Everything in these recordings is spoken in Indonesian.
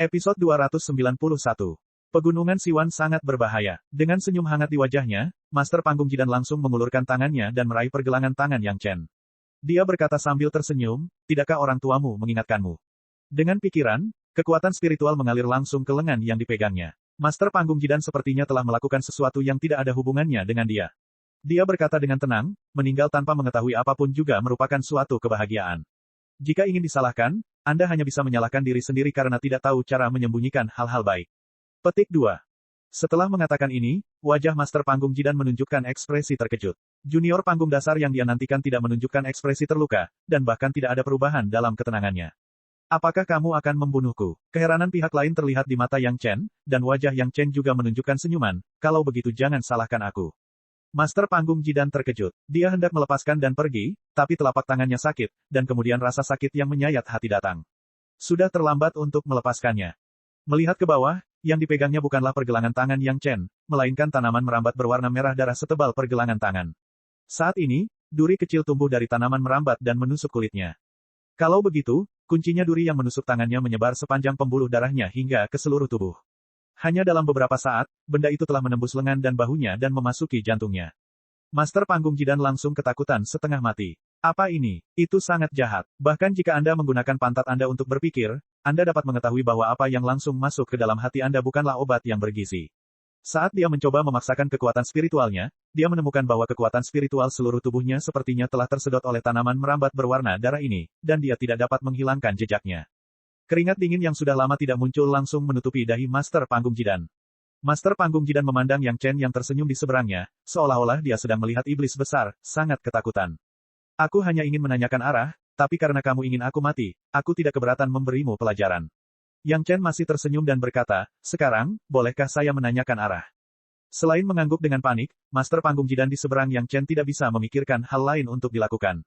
Episode 291. Pegunungan Siwan sangat berbahaya. Dengan senyum hangat di wajahnya, Master Panggung Jidan langsung mengulurkan tangannya dan meraih pergelangan tangan Yang Chen. Dia berkata sambil tersenyum, "Tidakkah orang tuamu mengingatkanmu?" Dengan pikiran, kekuatan spiritual mengalir langsung ke lengan yang dipegangnya. Master Panggung Jidan sepertinya telah melakukan sesuatu yang tidak ada hubungannya dengan dia. Dia berkata dengan tenang, meninggal tanpa mengetahui apapun juga merupakan suatu kebahagiaan. Jika ingin disalahkan, Anda hanya bisa menyalahkan diri sendiri karena tidak tahu cara menyembunyikan hal-hal baik. Petik 2. Setelah mengatakan ini, wajah Master Panggung Jidan menunjukkan ekspresi terkejut. Junior panggung dasar yang dia nantikan tidak menunjukkan ekspresi terluka, dan bahkan tidak ada perubahan dalam ketenangannya. "Apakah kamu akan membunuhku?" Keheranan pihak lain terlihat di mata Yang Chen, dan wajah Yang Chen juga menunjukkan senyuman. "Kalau begitu jangan salahkan aku." Master Panggung Jidan terkejut. Dia hendak melepaskan dan pergi, tapi telapak tangannya sakit, dan kemudian rasa sakit yang menyayat hati datang. Sudah terlambat untuk melepaskannya. Melihat ke bawah, yang dipegangnya bukanlah pergelangan tangan Yang Chen, melainkan tanaman merambat berwarna merah darah setebal pergelangan tangan. Saat ini, duri kecil tumbuh dari tanaman merambat dan menusuk kulitnya. Kalau begitu, kuncinya duri yang menusuk tangannya menyebar sepanjang pembuluh darahnya hingga ke seluruh tubuh. Hanya dalam beberapa saat, benda itu telah menembus lengan dan bahunya dan memasuki jantungnya. Master Panggung Jidan langsung ketakutan setengah mati. Apa ini? Itu sangat jahat. Bahkan jika Anda menggunakan pantat Anda untuk berpikir, Anda dapat mengetahui bahwa apa yang langsung masuk ke dalam hati Anda bukanlah obat yang bergizi. Saat dia mencoba memaksakan kekuatan spiritualnya, dia menemukan bahwa kekuatan spiritual seluruh tubuhnya sepertinya telah tersedot oleh tanaman merambat berwarna darah ini, dan dia tidak dapat menghilangkan jejaknya. Keringat dingin yang sudah lama tidak muncul langsung menutupi dahi Master Panggung Jidan. Master Panggung Jidan memandang Yang Chen yang tersenyum di seberangnya, seolah-olah dia sedang melihat iblis besar, sangat ketakutan. "Aku hanya ingin menanyakan arah, tapi karena kamu ingin aku mati, aku tidak keberatan memberimu pelajaran." Yang Chen masih tersenyum dan berkata, "Sekarang, bolehkah saya menanyakan arah?" Selain mengangguk dengan panik, Master Panggung Jidan di seberang Yang Chen tidak bisa memikirkan hal lain untuk dilakukan.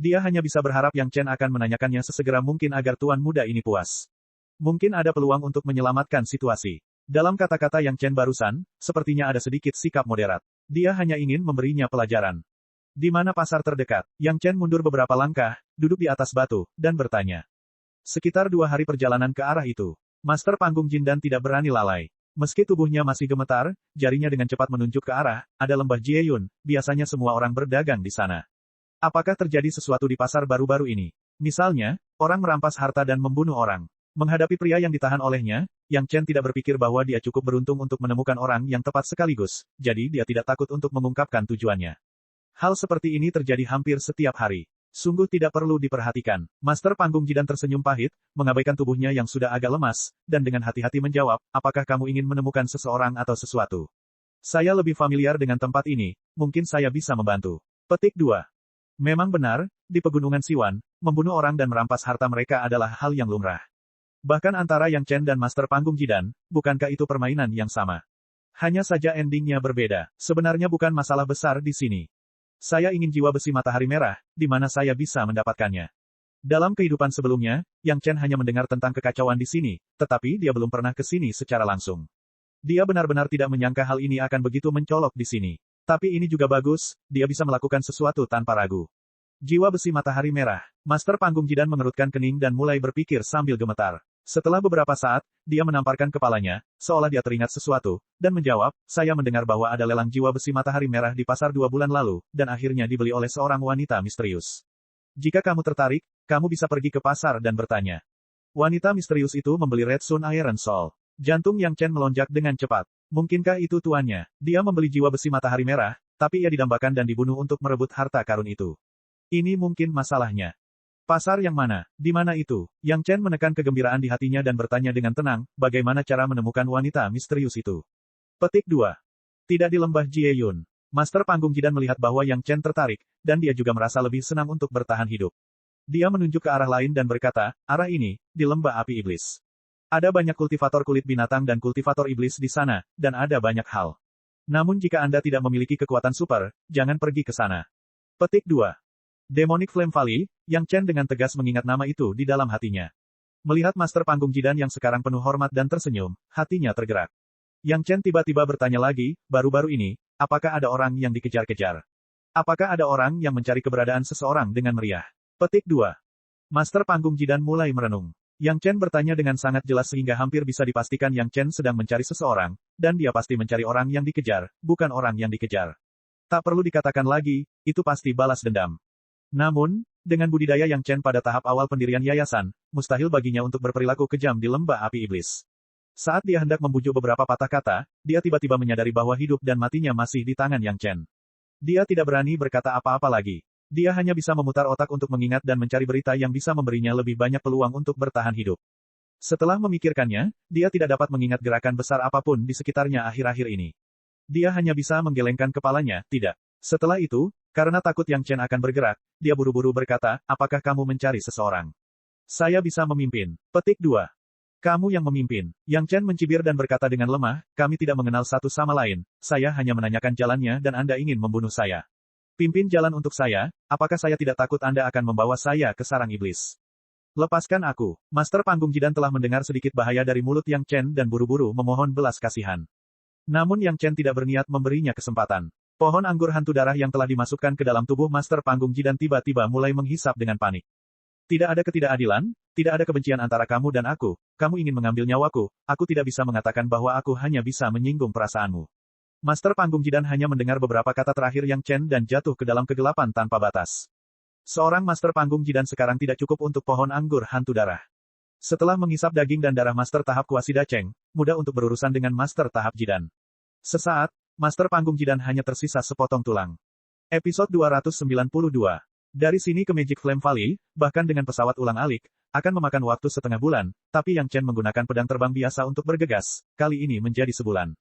Dia hanya bisa berharap Yang Chen akan menanyakannya sesegera mungkin agar tuan muda ini puas. Mungkin ada peluang untuk menyelamatkan situasi. Dalam kata-kata Yang Chen barusan, sepertinya ada sedikit sikap moderat. Dia hanya ingin memberinya pelajaran. "Di mana pasar terdekat?" Yang Chen mundur beberapa langkah, duduk di atas batu, dan bertanya. "Sekitar 2 hari perjalanan ke arah itu." Master Panggung Jidan tidak berani lalai. Meski tubuhnya masih gemetar, jarinya dengan cepat menunjuk ke arah, "Ada lembah Jieyun, biasanya semua orang berdagang di sana. Apakah terjadi sesuatu di pasar baru-baru ini? Misalnya, orang merampas harta dan membunuh orang." Menghadapi pria yang ditahan olehnya, Yang Chen tidak berpikir bahwa dia cukup beruntung untuk menemukan orang yang tepat sekaligus, jadi dia tidak takut untuk mengungkapkan tujuannya. Hal seperti ini terjadi hampir setiap hari. Sungguh tidak perlu diperhatikan. Master Panggung Jidan tersenyum pahit, mengabaikan tubuhnya yang sudah agak lemas, dan dengan hati-hati menjawab, "Apakah kamu ingin menemukan seseorang atau sesuatu? Saya lebih familiar dengan tempat ini, mungkin saya bisa membantu." Petik 2. Memang benar, di Pegunungan Siwan, membunuh orang dan merampas harta mereka adalah hal yang lumrah. Bahkan antara Yang Chen dan Master Panggung Jidan, bukankah itu permainan yang sama? Hanya saja endingnya berbeda. Sebenarnya bukan masalah besar di sini. Saya ingin jiwa besi matahari merah, di mana saya bisa mendapatkannya. Dalam kehidupan sebelumnya, Yang Chen hanya mendengar tentang kekacauan di sini, tetapi dia belum pernah ke sini secara langsung. Dia benar-benar tidak menyangka hal ini akan begitu mencolok di sini. Tapi ini juga bagus, dia bisa melakukan sesuatu tanpa ragu. Jiwa besi matahari merah. Master Panggung Jidan mengerutkan kening dan mulai berpikir sambil gemetar. Setelah beberapa saat, dia menamparkan kepalanya, seolah dia teringat sesuatu, dan menjawab, "Saya mendengar bahwa ada lelang jiwa besi matahari merah di pasar 2 bulan lalu, dan akhirnya dibeli oleh seorang wanita misterius. Jika kamu tertarik, kamu bisa pergi ke pasar dan bertanya." Wanita misterius itu membeli Red Sun Iron Soul. Jantung Yang Chen melonjak dengan cepat. Mungkinkah itu tuannya? Dia membeli jiwa besi matahari merah, tapi ia didambakan dan dibunuh untuk merebut harta karun itu. Ini mungkin masalahnya. Pasar yang mana? Di mana itu? Yang Chen menekan kegembiraan di hatinya dan bertanya dengan tenang, bagaimana cara menemukan wanita misterius itu? Petik 2. Tidak di lembah Jieyun. Master Panggung Jidan melihat bahwa Yang Chen tertarik, dan dia juga merasa lebih senang untuk bertahan hidup. Dia menunjuk ke arah lain dan berkata, "Arah ini, di lembah api iblis. Ada banyak kultivator kulit binatang dan kultivator iblis di sana, dan ada banyak hal. Namun jika Anda tidak memiliki kekuatan super, jangan pergi ke sana." Petik 2. Demonic Flame Valley, Yang Chen dengan tegas mengingat nama itu di dalam hatinya. Melihat Master Panggung Jidan yang sekarang penuh hormat dan tersenyum, hatinya tergerak. Yang Chen tiba-tiba bertanya lagi, "Baru-baru ini, apakah ada orang yang dikejar-kejar? Apakah ada orang yang mencari keberadaan seseorang dengan meriah?" Petik 2. Master Panggung Jidan mulai merenung. Yang Chen bertanya dengan sangat jelas sehingga hampir bisa dipastikan Yang Chen sedang mencari seseorang, dan dia pasti mencari orang yang dikejar, bukan orang yang dikejar. Tak perlu dikatakan lagi, itu pasti balas dendam. Namun, dengan budidaya Yang Chen pada tahap awal pendirian yayasan, mustahil baginya untuk berperilaku kejam di lembah api iblis. Saat dia hendak membujuk beberapa patah kata, dia tiba-tiba menyadari bahwa hidup dan matinya masih di tangan Yang Chen. Dia tidak berani berkata apa-apa lagi. Dia hanya bisa memutar otak untuk mengingat dan mencari berita yang bisa memberinya lebih banyak peluang untuk bertahan hidup. Setelah memikirkannya, dia tidak dapat mengingat gerakan besar apapun di sekitarnya akhir-akhir ini. Dia hanya bisa menggelengkan kepalanya, tidak. Setelah itu, karena takut Yang Chen akan bergerak, dia buru-buru berkata, apakah kamu mencari seseorang? Saya bisa memimpin. Petik 2. Kamu yang memimpin. Yang Chen mencibir dan berkata dengan lemah, kami tidak mengenal satu sama lain, saya hanya menanyakan jalannya dan Anda ingin membunuh saya. Pimpin jalan untuk saya, apakah saya tidak takut Anda akan membawa saya ke sarang iblis? Lepaskan aku. Master Panggung Jidan telah mendengar sedikit bahaya dari mulut Yang Chen dan buru-buru memohon belas kasihan. Namun Yang Chen tidak berniat memberinya kesempatan. Pohon anggur hantu darah yang telah dimasukkan ke dalam tubuh Master Panggung Jidan tiba-tiba mulai menghisap dengan panik. Tidak ada ketidakadilan, tidak ada kebencian antara kamu dan aku, kamu ingin mengambil nyawaku, aku tidak bisa mengatakan bahwa aku hanya bisa menyinggung perasaanmu. Master Panggung Jidan hanya mendengar beberapa kata terakhir Yang Chen dan jatuh ke dalam kegelapan tanpa batas. Seorang Master Panggung Jidan sekarang tidak cukup untuk pohon anggur hantu darah. Setelah menghisap daging dan darah Master tahap Kuasida Cheng, mudah untuk berurusan dengan Master tahap Jidan. Sesaat, Master Panggung Jidan hanya tersisa sepotong tulang. Episode 292. Dari sini ke Magic Flame Valley, bahkan dengan pesawat ulang-alik, akan memakan waktu setengah bulan, tapi Yang Chen menggunakan pedang terbang biasa untuk bergegas, kali ini menjadi sebulan.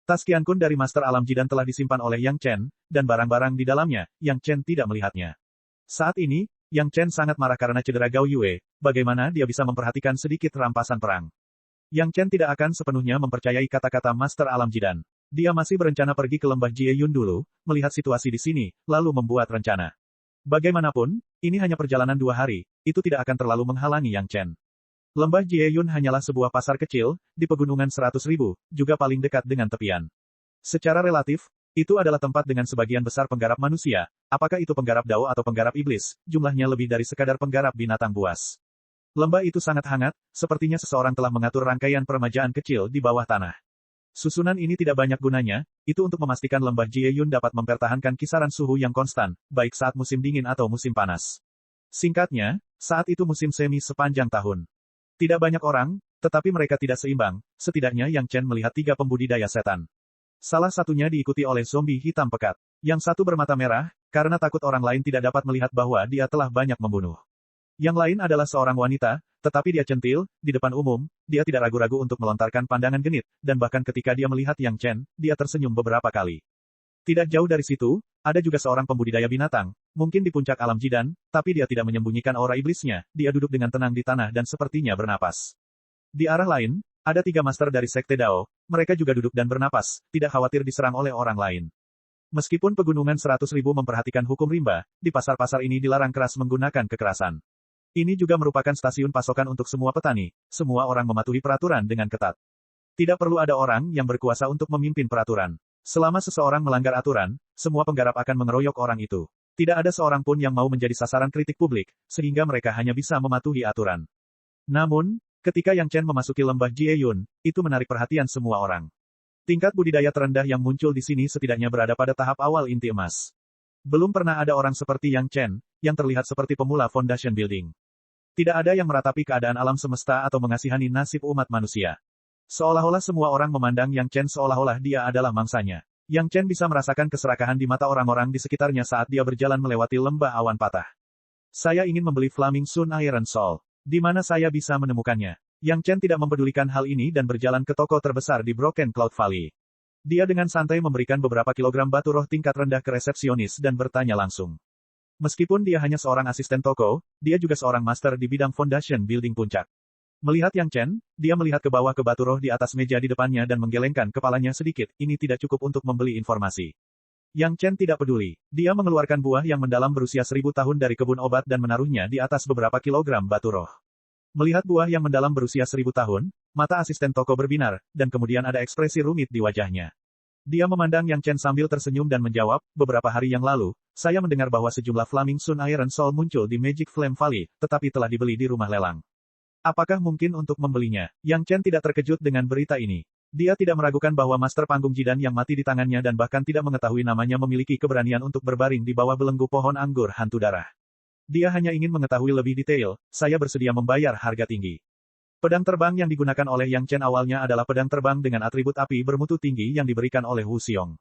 Tas Qiankun dari Master Alam Jidan telah disimpan oleh Yang Chen, dan barang-barang di dalamnya, Yang Chen tidak melihatnya. Saat ini, Yang Chen sangat marah karena cedera Gao Yue, bagaimana dia bisa memperhatikan sedikit rampasan perang. Yang Chen tidak akan sepenuhnya mempercayai kata-kata Master Alam Jidan. Dia masih berencana pergi ke lembah Jie Yun dulu, melihat situasi di sini, lalu membuat rencana. Bagaimanapun, ini hanya perjalanan 2 hari, itu tidak akan terlalu menghalangi Yang Chen. Lembah Jie Yun hanyalah sebuah pasar kecil, di pegunungan 100.000, juga paling dekat dengan tepian. Secara relatif, itu adalah tempat dengan sebagian besar penggarap manusia, apakah itu penggarap Dao atau penggarap iblis, jumlahnya lebih dari sekadar penggarap binatang buas. Lembah itu sangat hangat, sepertinya seseorang telah mengatur rangkaian permajaan kecil di bawah tanah. Susunan ini tidak banyak gunanya, itu untuk memastikan lembah Jie Yun dapat mempertahankan kisaran suhu yang konstan, baik saat musim dingin atau musim panas. Singkatnya, saat itu musim semi sepanjang tahun. Tidak banyak orang, tetapi mereka tidak seimbang, setidaknya Yang Chen melihat 3 pembudidaya setan. Salah satunya diikuti oleh zombie hitam pekat. Yang satu bermata merah, karena takut orang lain tidak dapat melihat bahwa dia telah banyak membunuh. Yang lain adalah seorang wanita, tetapi dia centil, di depan umum, dia tidak ragu-ragu untuk melontarkan pandangan genit, dan bahkan ketika dia melihat Yang Chen, dia tersenyum beberapa kali. Tidak jauh dari situ, ada juga seorang pembudidaya binatang, mungkin di puncak alam Jidan, tapi dia tidak menyembunyikan aura iblisnya, dia duduk dengan tenang di tanah dan sepertinya bernapas. Di arah lain, ada 3 master dari Sekte Dao, mereka juga duduk dan bernapas, tidak khawatir diserang oleh orang lain. Meskipun pegunungan 100.000 memperhatikan hukum rimba, di pasar-pasar ini dilarang keras menggunakan kekerasan. Ini juga merupakan stasiun pasokan untuk semua petani, semua orang mematuhi peraturan dengan ketat. Tidak perlu ada orang yang berkuasa untuk memimpin peraturan. Selama seseorang melanggar aturan, semua penggarap akan mengeroyok orang itu. Tidak ada seorang pun yang mau menjadi sasaran kritik publik, sehingga mereka hanya bisa mematuhi aturan. Namun, ketika Yang Chen memasuki lembah Jie Yun, itu menarik perhatian semua orang. Tingkat budidaya terendah yang muncul di sini setidaknya berada pada tahap awal inti emas. Belum pernah ada orang seperti Yang Chen, yang terlihat seperti pemula foundation building. Tidak ada yang meratapi keadaan alam semesta atau mengasihani nasib umat manusia. Seolah-olah semua orang memandang Yang Chen seolah-olah dia adalah mangsanya. Yang Chen bisa merasakan keserakahan di mata orang-orang di sekitarnya saat dia berjalan melewati lembah awan patah. Saya ingin membeli Flaming Sun Iron Soul. Di mana saya bisa menemukannya? Yang Chen tidak mempedulikan hal ini dan berjalan ke toko terbesar di Broken Cloud Valley. Dia dengan santai memberikan beberapa kilogram batu roh tingkat rendah ke resepsionis dan bertanya langsung. Meskipun dia hanya seorang asisten toko, dia juga seorang master di bidang foundation building puncak. Melihat Yang Chen, dia melihat ke bawah ke batu roh di atas meja di depannya dan menggelengkan kepalanya sedikit, ini tidak cukup untuk membeli informasi. Yang Chen tidak peduli. Dia mengeluarkan buah yang mendalam berusia 1000 tahun dari kebun obat dan menaruhnya di atas beberapa kilogram batu roh. Melihat buah yang mendalam berusia 1000 tahun, mata asisten toko berbinar, dan kemudian ada ekspresi rumit di wajahnya. Dia memandang Yang Chen sambil tersenyum dan menjawab, beberapa hari yang lalu, saya mendengar bahwa sejumlah Flaming Sun Iron Soul muncul di Magic Flame Valley, tetapi telah dibeli di rumah lelang. Apakah mungkin untuk membelinya? Yang Chen tidak terkejut dengan berita ini. Dia tidak meragukan bahwa Master Panggung Jidan yang mati di tangannya dan bahkan tidak mengetahui namanya memiliki keberanian untuk berbaring di bawah belenggu pohon anggur hantu darah. Dia hanya ingin mengetahui lebih detail, saya bersedia membayar harga tinggi. Pedang terbang yang digunakan oleh Yang Chen awalnya adalah pedang terbang dengan atribut api bermutu tinggi yang diberikan oleh Wu Xiong.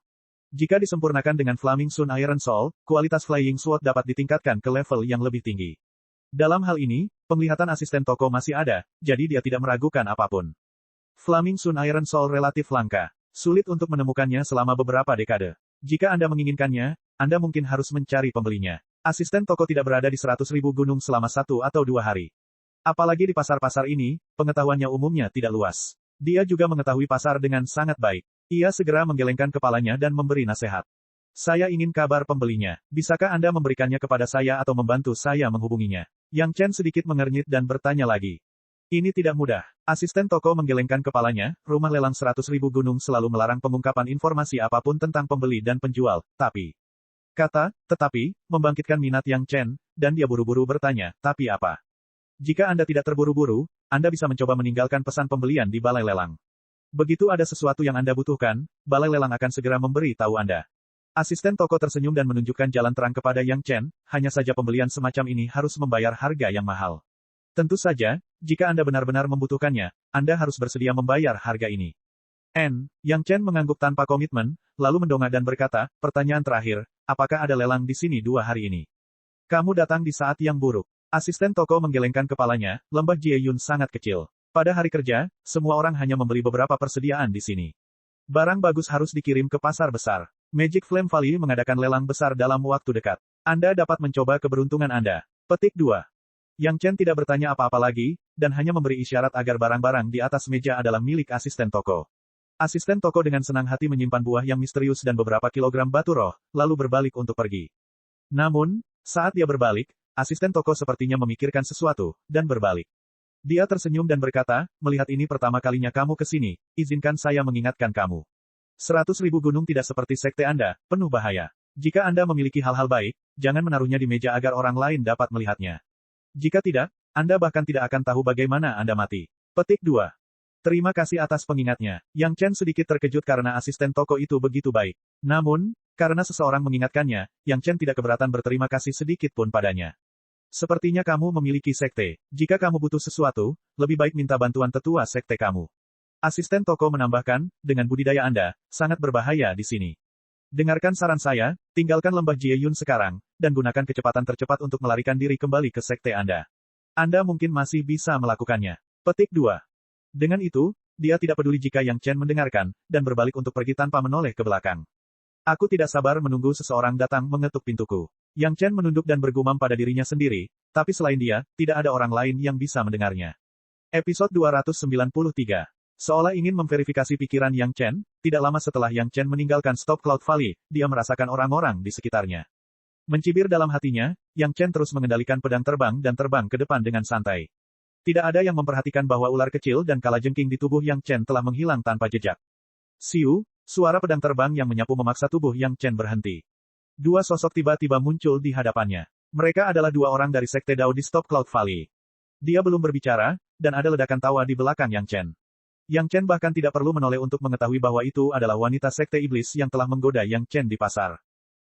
Jika disempurnakan dengan Flaming Sun Iron Soul, kualitas Flying Sword dapat ditingkatkan ke level yang lebih tinggi. Dalam hal ini, penglihatan asisten toko masih ada, jadi dia tidak meragukan apapun. Flaming Sun Iron Soul relatif langka. Sulit untuk menemukannya selama beberapa dekade. Jika Anda menginginkannya, Anda mungkin harus mencari pembelinya. Asisten toko tidak berada di 100.000 gunung selama 1 atau 2 hari. Apalagi di pasar-pasar ini, pengetahuannya umumnya tidak luas. Dia juga mengetahui pasar dengan sangat baik. Ia segera menggelengkan kepalanya dan memberi nasihat. Saya ingin kabar pembelinya. Bisakah Anda memberikannya kepada saya atau membantu saya menghubunginya? Yang Chen sedikit mengernyit dan bertanya lagi. Ini tidak mudah. Asisten toko menggelengkan kepalanya, rumah lelang 100.000 gunung selalu melarang pengungkapan informasi apapun tentang pembeli dan penjual, tetapi, membangkitkan minat Yang Chen, dan dia buru-buru bertanya, tapi apa? Jika Anda tidak terburu-buru, Anda bisa mencoba meninggalkan pesan pembelian di balai lelang. Begitu ada sesuatu yang Anda butuhkan, balai lelang akan segera memberi tahu Anda. Asisten toko tersenyum dan menunjukkan jalan terang kepada Yang Chen, hanya saja pembelian semacam ini harus membayar harga yang mahal. Tentu saja, jika Anda benar-benar membutuhkannya, Anda harus bersedia membayar harga ini. Yang Chen mengangguk tanpa komitmen, lalu mendongak dan berkata, pertanyaan terakhir, apakah ada lelang di sini 2 hari ini? Kamu datang di saat yang buruk. Asisten toko menggelengkan kepalanya, lembah Jieyun sangat kecil. Pada hari kerja, semua orang hanya membeli beberapa persediaan di sini. Barang bagus harus dikirim ke pasar besar. Magic Flame Valley mengadakan lelang besar dalam waktu dekat. Anda dapat mencoba keberuntungan Anda. Petik 2. Yang Chen tidak bertanya apa-apa lagi, dan hanya memberi isyarat agar barang-barang di atas meja adalah milik asisten toko. Asisten toko dengan senang hati menyimpan buah yang misterius dan beberapa kilogram batu roh, lalu berbalik untuk pergi. Namun, saat dia berbalik, asisten toko sepertinya memikirkan sesuatu, dan berbalik. Dia tersenyum dan berkata, melihat ini pertama kalinya kamu ke sini, izinkan saya mengingatkan kamu. 100.000 gunung tidak seperti sekte Anda, penuh bahaya. Jika Anda memiliki hal-hal baik, jangan menaruhnya di meja agar orang lain dapat melihatnya. Jika tidak, Anda bahkan tidak akan tahu bagaimana Anda mati. Petik 2. Terima kasih atas pengingatnya. Yang Chen sedikit terkejut karena asisten toko itu begitu baik. Namun, karena seseorang mengingatkannya, Yang Chen tidak keberatan berterima kasih sedikit pun padanya. Sepertinya kamu memiliki sekte. Jika kamu butuh sesuatu, lebih baik minta bantuan tetua sekte kamu. Asisten toko menambahkan, dengan budidaya Anda, sangat berbahaya di sini. Dengarkan saran saya, tinggalkan lembah Jieyun sekarang, dan gunakan kecepatan tercepat untuk melarikan diri kembali ke sekte Anda. Anda mungkin masih bisa melakukannya. Petik 2. Dengan itu, dia tidak peduli jika Yang Chen mendengarkan, dan berbalik untuk pergi tanpa menoleh ke belakang. Aku tidak sabar menunggu seseorang datang mengetuk pintuku. Yang Chen menunduk dan bergumam pada dirinya sendiri, tapi selain dia, tidak ada orang lain yang bisa mendengarnya. Episode 293. Seolah ingin memverifikasi pikiran Yang Chen, tidak lama setelah Yang Chen meninggalkan Stop Cloud Valley, dia merasakan orang-orang di sekitarnya. Mencibir dalam hatinya, Yang Chen terus mengendalikan pedang terbang dan terbang ke depan dengan santai. Tidak ada yang memperhatikan bahwa ular kecil dan kalajengking di tubuh Yang Chen telah menghilang tanpa jejak. Siu, suara pedang terbang yang menyapu memaksa tubuh Yang Chen berhenti. 2 sosok tiba-tiba muncul di hadapannya. Mereka adalah 2 orang dari Sekte Dao di Stop Cloud Valley. Dia belum berbicara, dan ada ledakan tawa di belakang Yang Chen. Yang Chen bahkan tidak perlu menoleh untuk mengetahui bahwa itu adalah wanita Sekte Iblis yang telah menggoda Yang Chen di pasar.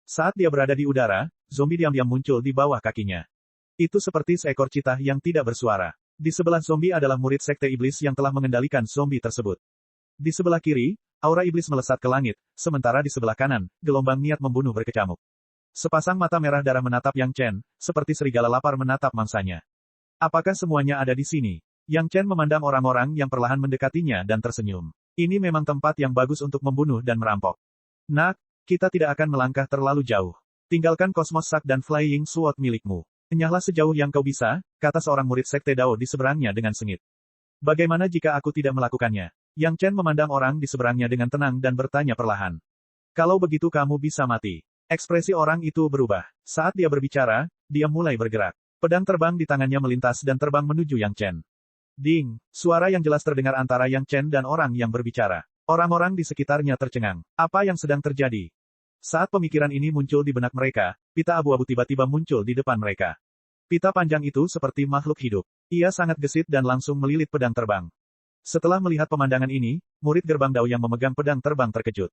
Saat dia berada di udara, zombie diam-diam muncul di bawah kakinya. Itu seperti seekor citah yang tidak bersuara. Di sebelah zombie adalah murid Sekte Iblis yang telah mengendalikan zombie tersebut. Di sebelah kiri, aura iblis melesat ke langit, sementara di sebelah kanan, gelombang niat membunuh berkecamuk. Sepasang mata merah darah menatap Yang Chen, seperti serigala lapar menatap mangsanya. Apakah semuanya ada di sini? Yang Chen memandang orang-orang yang perlahan mendekatinya dan tersenyum. Ini memang tempat yang bagus untuk membunuh dan merampok. Nak, kita tidak akan melangkah terlalu jauh. Tinggalkan Cosmos Sak dan Flying Sword milikmu. Enyahlah sejauh yang kau bisa, kata seorang murid Sekte Dao di seberangnya dengan sengit. Bagaimana jika aku tidak melakukannya? Yang Chen memandang orang di seberangnya dengan tenang dan bertanya perlahan. Kalau begitu kamu bisa mati. Ekspresi orang itu berubah. Saat dia berbicara, dia mulai bergerak. Pedang terbang di tangannya melintas dan terbang menuju Yang Chen. Ding, suara yang jelas terdengar antara Yang Chen dan orang yang berbicara. Orang-orang di sekitarnya tercengang. Apa yang sedang terjadi? Saat pemikiran ini muncul di benak mereka, pita abu-abu tiba-tiba muncul di depan mereka. Pita panjang itu seperti makhluk hidup. Ia sangat gesit dan langsung melilit pedang terbang. Setelah melihat pemandangan ini, murid gerbang Dao yang memegang pedang terbang terkejut.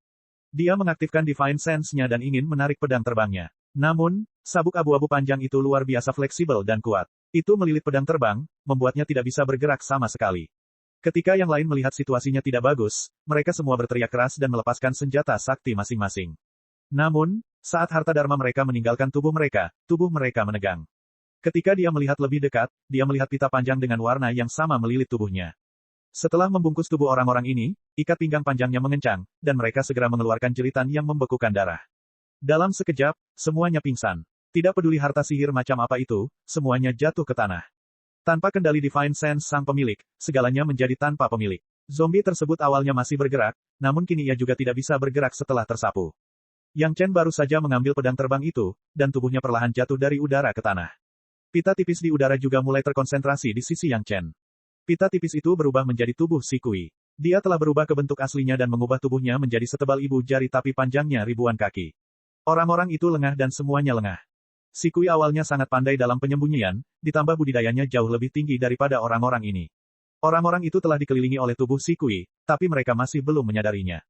Dia mengaktifkan Divine Sense-nya dan ingin menarik pedang terbangnya. Namun, sabuk abu-abu panjang itu luar biasa fleksibel dan kuat. Itu melilit pedang terbang, membuatnya tidak bisa bergerak sama sekali. Ketika yang lain melihat situasinya tidak bagus, mereka semua berteriak keras dan melepaskan senjata sakti masing-masing. Namun, saat harta dharma mereka meninggalkan tubuh mereka menegang. Ketika dia melihat lebih dekat, dia melihat pita panjang dengan warna yang sama melilit tubuhnya. Setelah membungkus tubuh orang-orang ini, ikat pinggang panjangnya mengencang, dan mereka segera mengeluarkan jeritan yang membekukan darah. Dalam sekejap, semuanya pingsan. Tidak peduli harta sihir macam apa itu, semuanya jatuh ke tanah. Tanpa kendali Divine Sense sang pemilik, segalanya menjadi tanpa pemilik. Zombie tersebut awalnya masih bergerak, namun kini ia juga tidak bisa bergerak setelah tersapu. Yang Chen baru saja mengambil pedang terbang itu, dan tubuhnya perlahan jatuh dari udara ke tanah. Pita tipis di udara juga mulai terkonsentrasi di sisi Yang Chen. Pita tipis itu berubah menjadi tubuh si Kui. Dia telah berubah ke bentuk aslinya dan mengubah tubuhnya menjadi setebal ibu jari tapi panjangnya ribuan kaki. Orang-orang itu lengah dan semuanya lengah. Si Kui awalnya sangat pandai dalam penyembunyian, ditambah budidayanya jauh lebih tinggi daripada orang-orang ini. Orang-orang itu telah dikelilingi oleh tubuh si Kui, tapi mereka masih belum menyadarinya.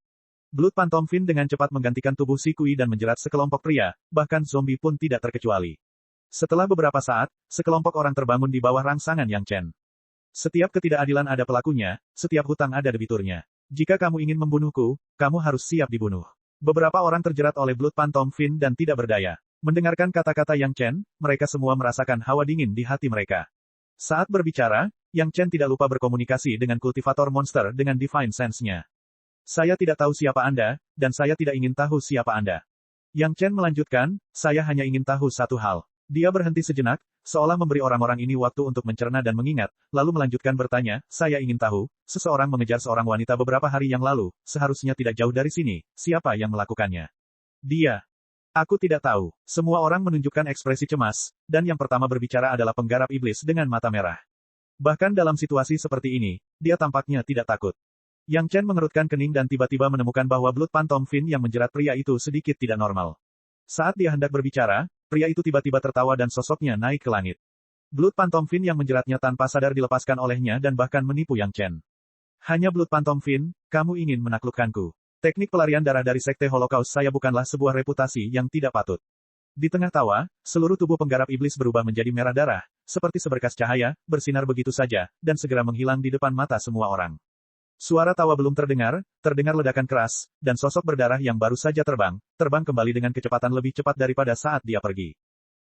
Blood Phantom Fin dengan cepat menggantikan tubuh si Kui dan menjerat sekelompok pria, bahkan zombie pun tidak terkecuali. Setelah beberapa saat, sekelompok orang terbangun di bawah rangsangan Yang Chen. Setiap ketidakadilan ada pelakunya, setiap hutang ada debiturnya. Jika kamu ingin membunuhku, kamu harus siap dibunuh. Beberapa orang terjerat oleh Blood Phantom Fin dan tidak berdaya. Mendengarkan kata-kata Yang Chen, mereka semua merasakan hawa dingin di hati mereka. Saat berbicara, Yang Chen tidak lupa berkomunikasi dengan kultivator monster dengan Divine Sense-nya. Saya tidak tahu siapa Anda, dan saya tidak ingin tahu siapa Anda. Yang Chen melanjutkan, saya hanya ingin tahu satu hal. Dia berhenti sejenak, seolah memberi orang-orang ini waktu untuk mencerna dan mengingat, lalu melanjutkan bertanya, saya ingin tahu, seseorang mengejar seorang wanita beberapa hari yang lalu, seharusnya tidak jauh dari sini, siapa yang melakukannya? Dia. Aku tidak tahu. Semua orang menunjukkan ekspresi cemas, dan yang pertama berbicara adalah penggarap iblis dengan mata merah. Bahkan dalam situasi seperti ini, dia tampaknya tidak takut. Yang Chen mengerutkan kening dan tiba-tiba menemukan bahwa Blood Phantom Fin yang menjerat pria itu sedikit tidak normal. Saat dia hendak berbicara, pria itu tiba-tiba tertawa dan sosoknya naik ke langit. Blood Phantom Fin yang menjeratnya tanpa sadar dilepaskan olehnya dan bahkan menipu Yang Chen. Hanya Blood Phantom Fin, kamu ingin menaklukkanku. Teknik pelarian darah dari Sekte Holocaust saya bukanlah sebuah reputasi yang tidak patut. Di tengah tawa, seluruh tubuh penggarap iblis berubah menjadi merah darah, seperti seberkas cahaya, bersinar begitu saja, dan segera menghilang di depan mata semua orang. Suara tawa belum terdengar ledakan keras, dan sosok berdarah yang baru saja terbang kembali dengan kecepatan lebih cepat daripada saat dia pergi.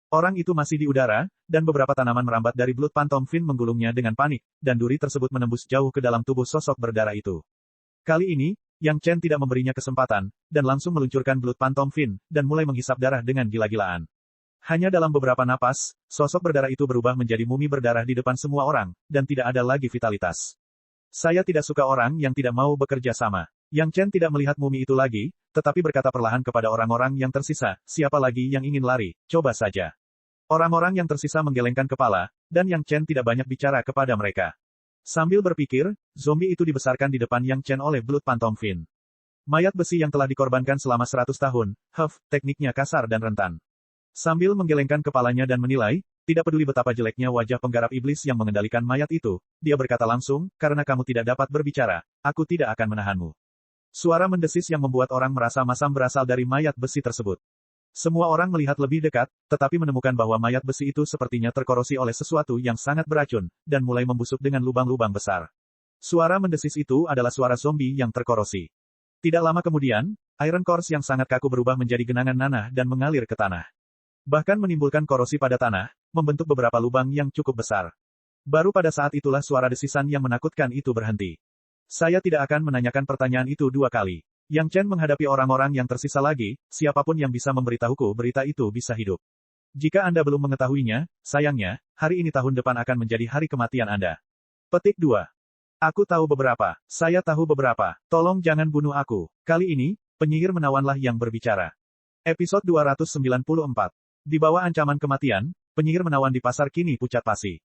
Orang itu masih di udara, dan beberapa tanaman merambat dari Blood Phantom Fin menggulungnya dengan panik, dan duri tersebut menembus jauh ke dalam tubuh sosok berdarah itu. Kali ini, Yang Chen tidak memberinya kesempatan, dan langsung meluncurkan Blood Phantom Fin, dan mulai menghisap darah dengan gila-gilaan. Hanya dalam beberapa napas, sosok berdarah itu berubah menjadi mumi berdarah di depan semua orang, dan tidak ada lagi vitalitas. Saya tidak suka orang yang tidak mau bekerja sama. Yang Chen tidak melihat mumi itu lagi, tetapi berkata perlahan kepada orang-orang yang tersisa, siapa lagi yang ingin lari, coba saja. Orang-orang yang tersisa menggelengkan kepala, dan Yang Chen tidak banyak bicara kepada mereka. Sambil berpikir, zombie itu dibesarkan di depan Yang Chen oleh Blood Phantom Fin. Mayat besi yang telah dikorbankan selama 100 tahun, tekniknya kasar dan rentan. Sambil menggelengkan kepalanya dan menilai, tidak peduli betapa jeleknya wajah penggarap iblis yang mengendalikan mayat itu, dia berkata langsung, karena kamu tidak dapat berbicara, aku tidak akan menahanmu. Suara mendesis yang membuat orang merasa masam berasal dari mayat besi tersebut. Semua orang melihat lebih dekat, tetapi menemukan bahwa mayat besi itu sepertinya terkorosi oleh sesuatu yang sangat beracun, dan mulai membusuk dengan lubang-lubang besar. Suara mendesis itu adalah suara zombie yang terkorosi. Tidak lama kemudian, Iron Course yang sangat kaku berubah menjadi genangan nanah dan mengalir ke tanah. Bahkan menimbulkan korosi pada tanah, membentuk beberapa lubang yang cukup besar. Baru pada saat itulah suara desisan yang menakutkan itu berhenti. Saya tidak akan menanyakan pertanyaan itu 2 kali. Yang Chen menghadapi orang-orang yang tersisa lagi, siapapun yang bisa memberitahuku berita itu bisa hidup. Jika Anda belum mengetahuinya, sayangnya, hari ini tahun depan akan menjadi hari kematian Anda. Petik 2. Aku tahu beberapa. Saya tahu beberapa. Tolong jangan bunuh aku. Kali ini, penyihir menawanlah yang berbicara. Episode 294. Di bawah ancaman kematian, penyihir menawan di pasar kini pucat pasi.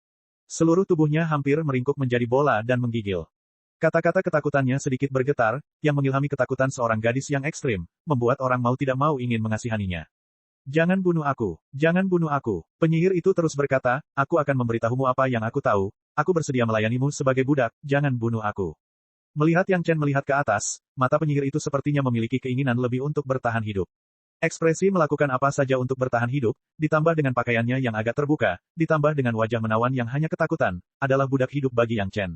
Seluruh tubuhnya hampir meringkuk menjadi bola dan menggigil. Kata-kata ketakutannya sedikit bergetar, yang mengilhami ketakutan seorang gadis yang ekstrim, membuat orang mau tidak mau ingin mengasihaninya. Jangan bunuh aku. Jangan bunuh aku. Penyihir itu terus berkata, aku akan memberitahumu apa yang aku tahu. Aku bersedia melayanimu sebagai budak, jangan bunuh aku. Melihat Yang Chen melihat ke atas, mata penyihir itu sepertinya memiliki keinginan lebih untuk bertahan hidup. Ekspresi melakukan apa saja untuk bertahan hidup, ditambah dengan pakaiannya yang agak terbuka, ditambah dengan wajah menawan yang hanya ketakutan, adalah budak hidup bagi Yang Chen.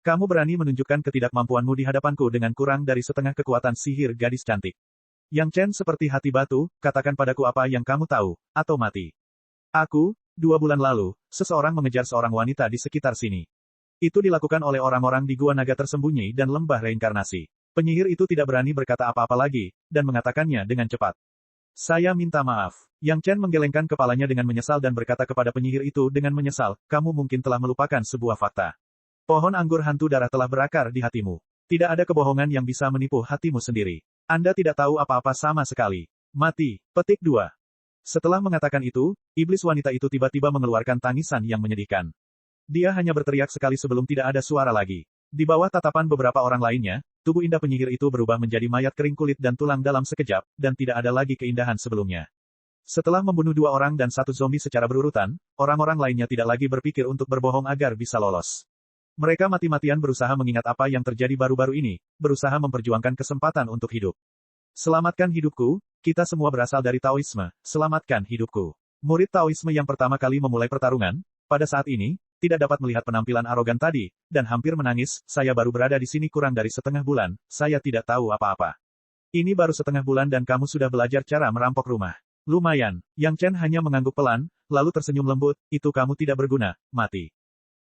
Kamu berani menunjukkan ketidakmampuanmu di hadapanku dengan kurang dari setengah kekuatan sihir gadis cantik. Yang Chen seperti hati batu, katakan padaku apa yang kamu tahu, atau mati. Aku, 2 bulan lalu, seseorang mengejar seorang wanita di sekitar sini. Itu dilakukan oleh orang-orang di Gua Naga Tersembunyi dan Lembah Reinkarnasi. Penyihir itu tidak berani berkata apa-apa lagi, dan mengatakannya dengan cepat. Saya minta maaf. Yang Chen menggelengkan kepalanya dengan menyesal dan berkata kepada penyihir itu dengan menyesal, kamu mungkin telah melupakan sebuah fakta. Pohon anggur hantu darah telah berakar di hatimu. Tidak ada kebohongan yang bisa menipu hatimu sendiri. Anda tidak tahu apa-apa sama sekali. Mati. Petik 2. Setelah mengatakan itu, iblis wanita itu tiba-tiba mengeluarkan tangisan yang menyedihkan. Dia hanya berteriak sekali sebelum tidak ada suara lagi. Di bawah tatapan beberapa orang lainnya, tubuh indah penyihir itu berubah menjadi mayat kering kulit dan tulang dalam sekejap, dan tidak ada lagi keindahan sebelumnya. Setelah membunuh 2 orang dan 1 zombie secara berurutan, orang-orang lainnya tidak lagi berpikir untuk berbohong agar bisa lolos. Mereka mati-matian berusaha mengingat apa yang terjadi baru-baru ini, berusaha memperjuangkan kesempatan untuk hidup. Selamatkan hidupku, kita semua berasal dari Taoisme, selamatkan hidupku. Murid Taoisme yang pertama kali memulai pertarungan, pada saat ini, tidak dapat melihat penampilan arogan tadi, dan hampir menangis, saya baru berada di sini kurang dari setengah bulan, saya tidak tahu apa-apa. Ini baru setengah bulan dan kamu sudah belajar cara merampok rumah. Lumayan, Yang Chen hanya mengangguk pelan, lalu tersenyum lembut, itu kamu tidak berguna, mati.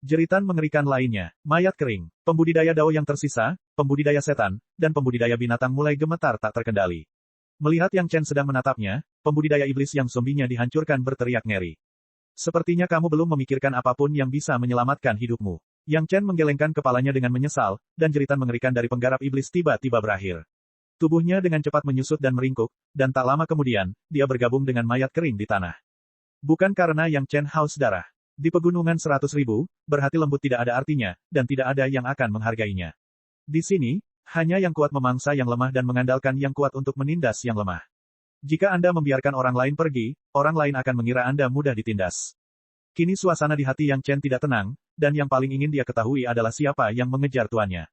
Jeritan mengerikan lainnya, mayat kering, pembudidaya dao yang tersisa, pembudidaya setan, dan pembudidaya binatang mulai gemetar tak terkendali. Melihat Yang Chen sedang menatapnya, pembudidaya iblis yang zombinya dihancurkan berteriak ngeri. Sepertinya kamu belum memikirkan apapun yang bisa menyelamatkan hidupmu. Yang Chen menggelengkan kepalanya dengan menyesal, dan jeritan mengerikan dari penggarap iblis tiba-tiba berakhir. Tubuhnya dengan cepat menyusut dan meringkuk, dan tak lama kemudian, dia bergabung dengan mayat kering di tanah. Bukan karena Yang Chen haus darah. Di pegunungan 100.000, berhati lembut tidak ada artinya, dan tidak ada yang akan menghargainya. Di sini, hanya yang kuat memangsa yang lemah dan mengandalkan yang kuat untuk menindas yang lemah. Jika Anda membiarkan orang lain pergi, orang lain akan mengira Anda mudah ditindas. Kini suasana di hati Yang Chen tidak tenang, dan yang paling ingin dia ketahui adalah siapa yang mengejar tuannya.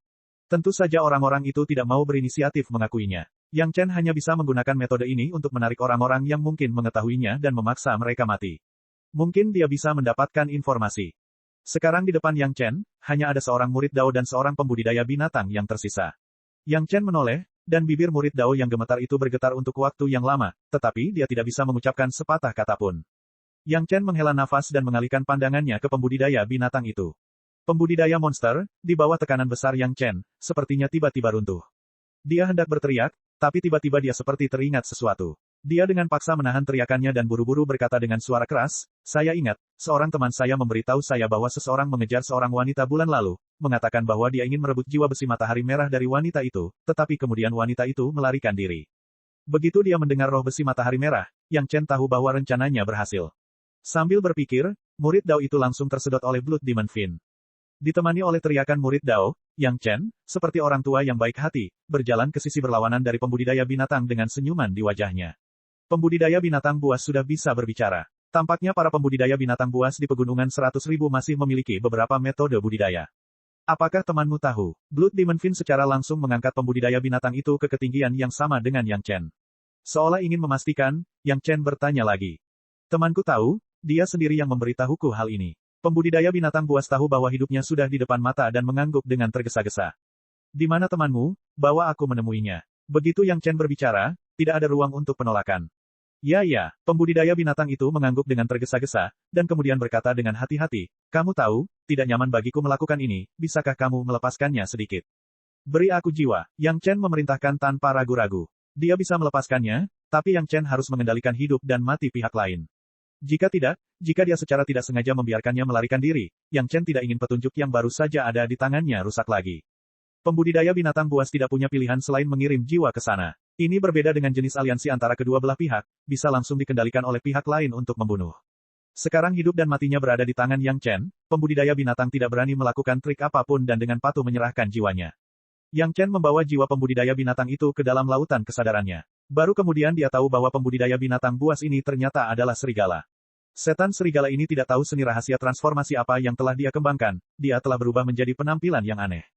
Tentu saja orang-orang itu tidak mau berinisiatif mengakuinya. Yang Chen hanya bisa menggunakan metode ini untuk menarik orang-orang yang mungkin mengetahuinya dan memaksa mereka mati. Mungkin dia bisa mendapatkan informasi. Sekarang di depan Yang Chen, hanya ada seorang murid Dao dan seorang pembudidaya binatang yang tersisa. Yang Chen menoleh, dan bibir murid Dao yang gemetar itu bergetar untuk waktu yang lama, tetapi dia tidak bisa mengucapkan sepatah kata pun. Yang Chen menghela nafas dan mengalihkan pandangannya ke pembudidaya binatang itu. Pembudidaya monster, di bawah tekanan besar Yang Chen, sepertinya tiba-tiba runtuh. Dia hendak berteriak, tapi tiba-tiba dia seperti teringat sesuatu. Dia dengan paksa menahan teriakannya dan buru-buru berkata dengan suara keras, saya ingat, seorang teman saya memberitahu saya bahwa seseorang mengejar seorang wanita bulan lalu, mengatakan bahwa dia ingin merebut jiwa besi matahari merah dari wanita itu, tetapi kemudian wanita itu melarikan diri. Begitu dia mendengar roh besi matahari merah, Yang Chen tahu bahwa rencananya berhasil. Sambil berpikir, murid Dao itu langsung tersedot oleh Blood Demon Fin. Ditemani oleh teriakan murid Dao, Yang Chen, seperti orang tua yang baik hati, berjalan ke sisi berlawanan dari pembudidaya binatang dengan senyuman di wajahnya. Pembudidaya binatang buas sudah bisa berbicara. Tampaknya para pembudidaya binatang buas di pegunungan 100.000 masih memiliki beberapa metode budidaya. Apakah temanmu tahu? Blood Demon Fin secara langsung mengangkat pembudidaya binatang itu ke ketinggian yang sama dengan Yang Chen. Seolah ingin memastikan, Yang Chen bertanya lagi. Temanku tahu, dia sendiri yang memberitahuku hal ini. Pembudidaya binatang buas tahu bahwa hidupnya sudah di depan mata dan mengangguk dengan tergesa-gesa. Di mana temanmu? Bawa aku menemuinya. Begitu Yang Chen berbicara, tidak ada ruang untuk penolakan. Ya, pembudidaya binatang itu mengangguk dengan tergesa-gesa, dan kemudian berkata dengan hati-hati, kamu tahu, tidak nyaman bagiku melakukan ini, bisakah kamu melepaskannya sedikit? Beri aku jiwa, Yang Chen memerintahkan tanpa ragu-ragu. Dia bisa melepaskannya, tapi Yang Chen harus mengendalikan hidup dan mati pihak lain. Jika tidak, jika dia secara tidak sengaja membiarkannya melarikan diri, Yang Chen tidak ingin petunjuk yang baru saja ada di tangannya rusak lagi. Pembudidaya binatang buas tidak punya pilihan selain mengirim jiwa ke sana. Ini berbeda dengan jenis aliansi antara kedua belah pihak, bisa langsung dikendalikan oleh pihak lain untuk membunuh. Sekarang hidup dan matinya berada di tangan Yang Chen, pembudidaya binatang tidak berani melakukan trik apapun dan dengan patuh menyerahkan jiwanya. Yang Chen membawa jiwa pembudidaya binatang itu ke dalam lautan kesadarannya. Baru kemudian dia tahu bahwa pembudidaya binatang buas ini ternyata adalah serigala. Setan serigala ini tidak tahu seni rahasia transformasi apa yang telah dia kembangkan, dia telah berubah menjadi penampilan yang aneh.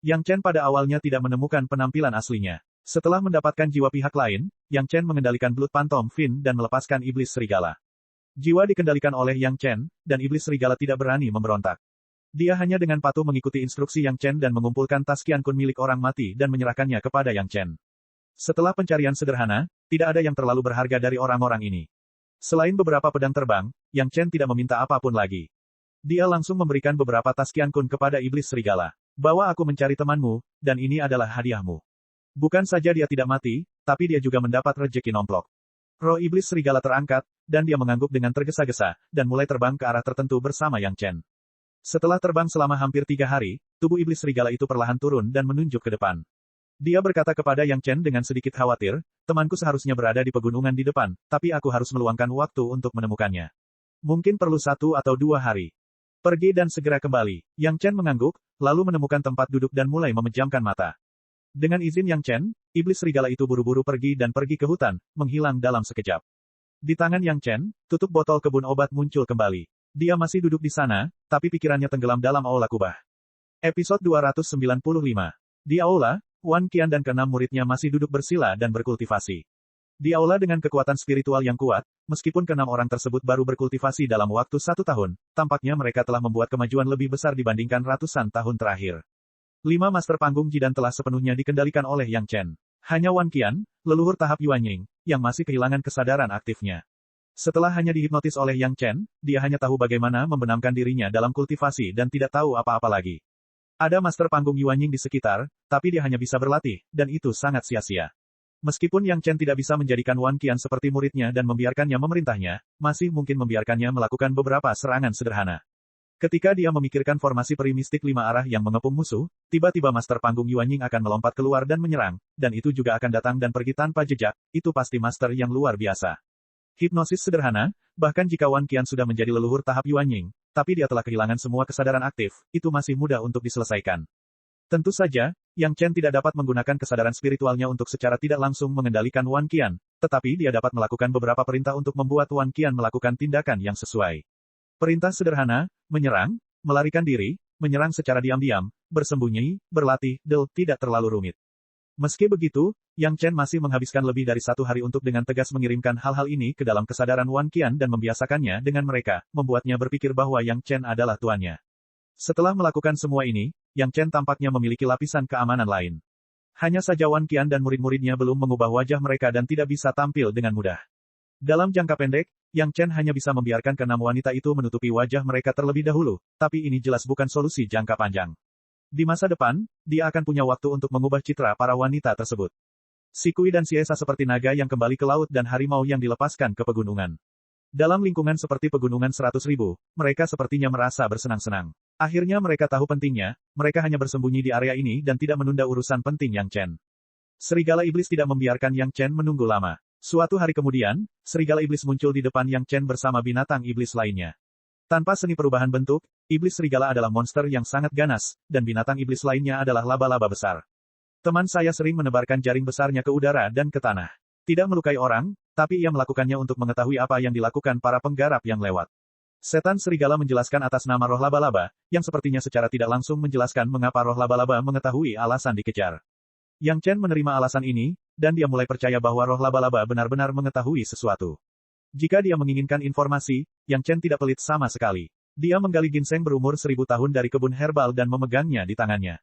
Yang Chen pada awalnya tidak menemukan penampilan aslinya. Setelah mendapatkan jiwa pihak lain, Yang Chen mengendalikan Blood Phantom Fin dan melepaskan iblis serigala. Jiwa dikendalikan oleh Yang Chen, dan iblis serigala tidak berani memberontak. Dia hanya dengan patuh mengikuti instruksi Yang Chen dan mengumpulkan tas Qian Kun milik orang mati dan menyerahkannya kepada Yang Chen. Setelah pencarian sederhana, tidak ada yang terlalu berharga dari orang-orang ini. Selain beberapa pedang terbang, Yang Chen tidak meminta apapun lagi. Dia langsung memberikan beberapa tas Qian Kun kepada iblis serigala. Bawa aku mencari temanmu, dan ini adalah hadiahmu. Bukan saja dia tidak mati, tapi dia juga mendapat rejeki nomplok. Roh iblis serigala terangkat, dan dia mengangguk dengan tergesa-gesa, dan mulai terbang ke arah tertentu bersama Yang Chen. Setelah terbang selama hampir 3 hari, tubuh iblis serigala itu perlahan turun dan menunjuk ke depan. Dia berkata kepada Yang Chen dengan sedikit khawatir, temanku seharusnya berada di pegunungan di depan, tapi aku harus meluangkan waktu untuk menemukannya. Mungkin perlu 1 atau 2 hari. Pergi dan segera kembali. Yang Chen mengangguk, lalu menemukan tempat duduk dan mulai memejamkan mata. Dengan izin Yang Chen, iblis serigala itu buru-buru pergi dan pergi ke hutan, menghilang dalam sekejap. Di tangan Yang Chen, tutup botol kebun obat muncul kembali. Dia masih duduk di sana, tapi pikirannya tenggelam dalam aula kubah. Episode 295. Di aula, Wan Qian dan ke-6 muridnya masih duduk bersila dan berkultivasi. Di aula dengan kekuatan spiritual yang kuat, meskipun ke-6 orang tersebut baru berkultivasi dalam waktu 1 tahun, tampaknya mereka telah membuat kemajuan lebih besar dibandingkan ratusan tahun terakhir. 5 master panggung Jidan telah sepenuhnya dikendalikan oleh Yang Chen. Hanya Wan Qian, leluhur tahap Yuanying, yang masih kehilangan kesadaran aktifnya. Setelah hanya dihipnotis oleh Yang Chen, dia hanya tahu bagaimana membenamkan dirinya dalam kultivasi dan tidak tahu apa-apa lagi. Ada master panggung Yuanying di sekitar, tapi dia hanya bisa berlatih, dan itu sangat sia-sia. Meskipun Yang Chen tidak bisa menjadikan Wan Qian seperti muridnya dan membiarkannya memerintahnya, masih mungkin membiarkannya melakukan beberapa serangan sederhana. Ketika dia memikirkan formasi peri mistik 5 arah yang mengepung musuh, tiba-tiba master panggung Yuanying akan melompat keluar dan menyerang, dan itu juga akan datang dan pergi tanpa jejak, itu pasti master yang luar biasa. Hipnosis sederhana, bahkan jika Wan Qian sudah menjadi leluhur tahap Yuanying, tapi dia telah kehilangan semua kesadaran aktif, itu masih mudah untuk diselesaikan. Tentu saja, Yang Chen tidak dapat menggunakan kesadaran spiritualnya untuk secara tidak langsung mengendalikan Wan Qian, tetapi dia dapat melakukan beberapa perintah untuk membuat Wan Qian melakukan tindakan yang sesuai. Perintah sederhana, menyerang, melarikan diri, menyerang secara diam-diam, bersembunyi, berlatih, tidak terlalu rumit. Meski begitu, Yang Chen masih menghabiskan lebih dari 1 hari untuk dengan tegas mengirimkan hal-hal ini ke dalam kesadaran Wan Qian dan membiasakannya dengan mereka, membuatnya berpikir bahwa Yang Chen adalah tuannya. Setelah melakukan semua ini, Yang Chen tampaknya memiliki lapisan keamanan lain. Hanya saja Wan Qian dan murid-muridnya belum mengubah wajah mereka dan tidak bisa tampil dengan mudah. Dalam jangka pendek, Yang Chen hanya bisa membiarkan ke-6 wanita itu menutupi wajah mereka terlebih dahulu, tapi ini jelas bukan solusi jangka panjang. Di masa depan, dia akan punya waktu untuk mengubah citra para wanita tersebut. Si Kui dan si Esa seperti naga yang kembali ke laut dan harimau yang dilepaskan ke pegunungan. Dalam lingkungan seperti pegunungan 100.000, mereka sepertinya merasa bersenang-senang. Akhirnya mereka tahu pentingnya, mereka hanya bersembunyi di area ini dan tidak menunda urusan penting Yang Chen. Serigala iblis tidak membiarkan Yang Chen menunggu lama. Suatu hari kemudian, serigala iblis muncul di depan Yang Chen bersama binatang iblis lainnya. Tanpa seni perubahan bentuk, iblis serigala adalah monster yang sangat ganas, dan binatang iblis lainnya adalah laba-laba besar. Teman saya sering menebarkan jaring besarnya ke udara dan ke tanah. Tidak melukai orang, tapi ia melakukannya untuk mengetahui apa yang dilakukan para penggarap yang lewat. Setan serigala menjelaskan atas nama roh laba-laba, yang sepertinya secara tidak langsung menjelaskan mengapa roh laba-laba mengetahui alasan dikejar. Yang Chen menerima alasan ini, dan dia mulai percaya bahwa roh laba-laba benar-benar mengetahui sesuatu. Jika dia menginginkan informasi, Yang Chen tidak pelit sama sekali. Dia menggali ginseng berumur 1000 tahun dari kebun herbal dan memegangnya di tangannya.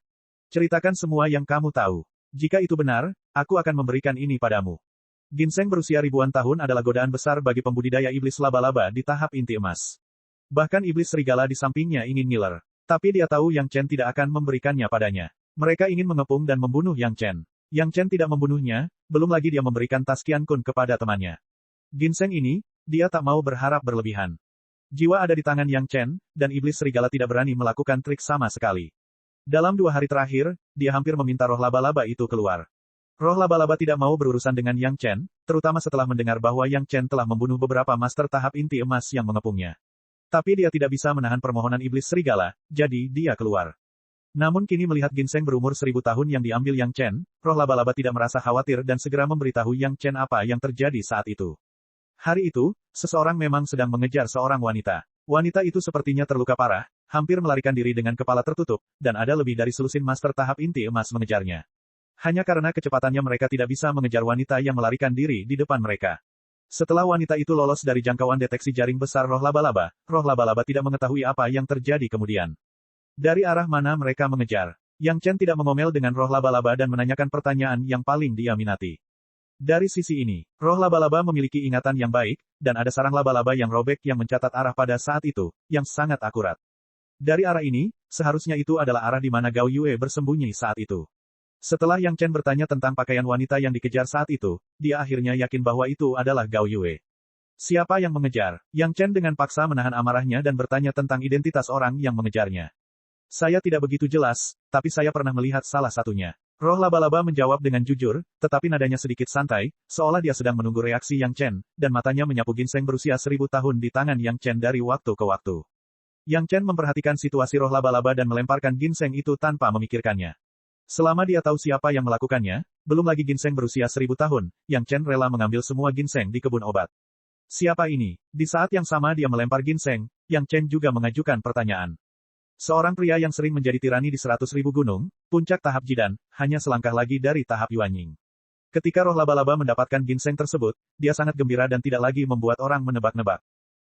Ceritakan semua yang kamu tahu. Jika itu benar, aku akan memberikan ini padamu. Ginseng berusia ribuan tahun adalah godaan besar bagi pembudidaya iblis laba-laba di tahap inti emas. Bahkan iblis serigala di sampingnya ingin ngiler. Tapi dia tahu Yang Chen tidak akan memberikannya padanya. Mereka ingin mengepung dan membunuh Yang Chen. Yang Chen tidak membunuhnya, belum lagi dia memberikan tas Qian Kun kepada temannya. Ginseng ini, dia tak mau berharap berlebihan. Jiwa ada di tangan Yang Chen, dan iblis serigala tidak berani melakukan trik sama sekali. Dalam 2 hari terakhir, dia hampir meminta roh laba-laba itu keluar. Roh laba-laba tidak mau berurusan dengan Yang Chen, terutama setelah mendengar bahwa Yang Chen telah membunuh beberapa master tahap inti emas yang mengepungnya. Tapi dia tidak bisa menahan permohonan iblis serigala, jadi dia keluar. Namun kini melihat ginseng berumur 1000 tahun yang diambil Yang Chen, roh laba-laba tidak merasa khawatir dan segera memberitahu Yang Chen apa yang terjadi saat itu. Hari itu, seseorang memang sedang mengejar seorang wanita. Wanita itu sepertinya terluka parah, hampir melarikan diri dengan kepala tertutup, dan ada lebih dari selusin master tahap inti emas mengejarnya. Hanya karena kecepatannya mereka tidak bisa mengejar wanita yang melarikan diri di depan mereka. Setelah wanita itu lolos dari jangkauan deteksi jaring besar roh laba-laba tidak mengetahui apa yang terjadi kemudian. Dari arah mana mereka mengejar? Yang Chen tidak mengomel dengan roh laba-laba dan menanyakan pertanyaan yang paling dia minati. Dari sisi ini, roh laba-laba memiliki ingatan yang baik, dan ada sarang laba-laba yang robek yang mencatat arah pada saat itu, yang sangat akurat. Dari arah ini, seharusnya itu adalah arah di mana Gao Yue bersembunyi saat itu. Setelah Yang Chen bertanya tentang pakaian wanita yang dikejar saat itu, dia akhirnya yakin bahwa itu adalah Gao Yue. Siapa yang mengejar? Yang Chen dengan paksa menahan amarahnya dan bertanya tentang identitas orang yang mengejarnya. Saya tidak begitu jelas, tapi saya pernah melihat salah satunya. Roh laba-laba menjawab dengan jujur, tetapi nadanya sedikit santai, seolah dia sedang menunggu reaksi Yang Chen, dan matanya menyapu ginseng berusia 1000 tahun di tangan Yang Chen dari waktu ke waktu. Yang Chen memperhatikan situasi roh laba-laba dan melemparkan ginseng itu tanpa memikirkannya. Selama dia tahu siapa yang melakukannya, belum lagi ginseng berusia 1000 tahun, Yang Chen rela mengambil semua ginseng di kebun obat. Siapa ini? Di saat yang sama dia melempar ginseng, Yang Chen juga mengajukan pertanyaan. Seorang pria yang sering menjadi tirani di 100.000 gunung, puncak tahap Jidan, hanya selangkah lagi dari tahap Yuanying. Ketika roh laba-laba mendapatkan ginseng tersebut, dia sangat gembira dan tidak lagi membuat orang menebak-nebak.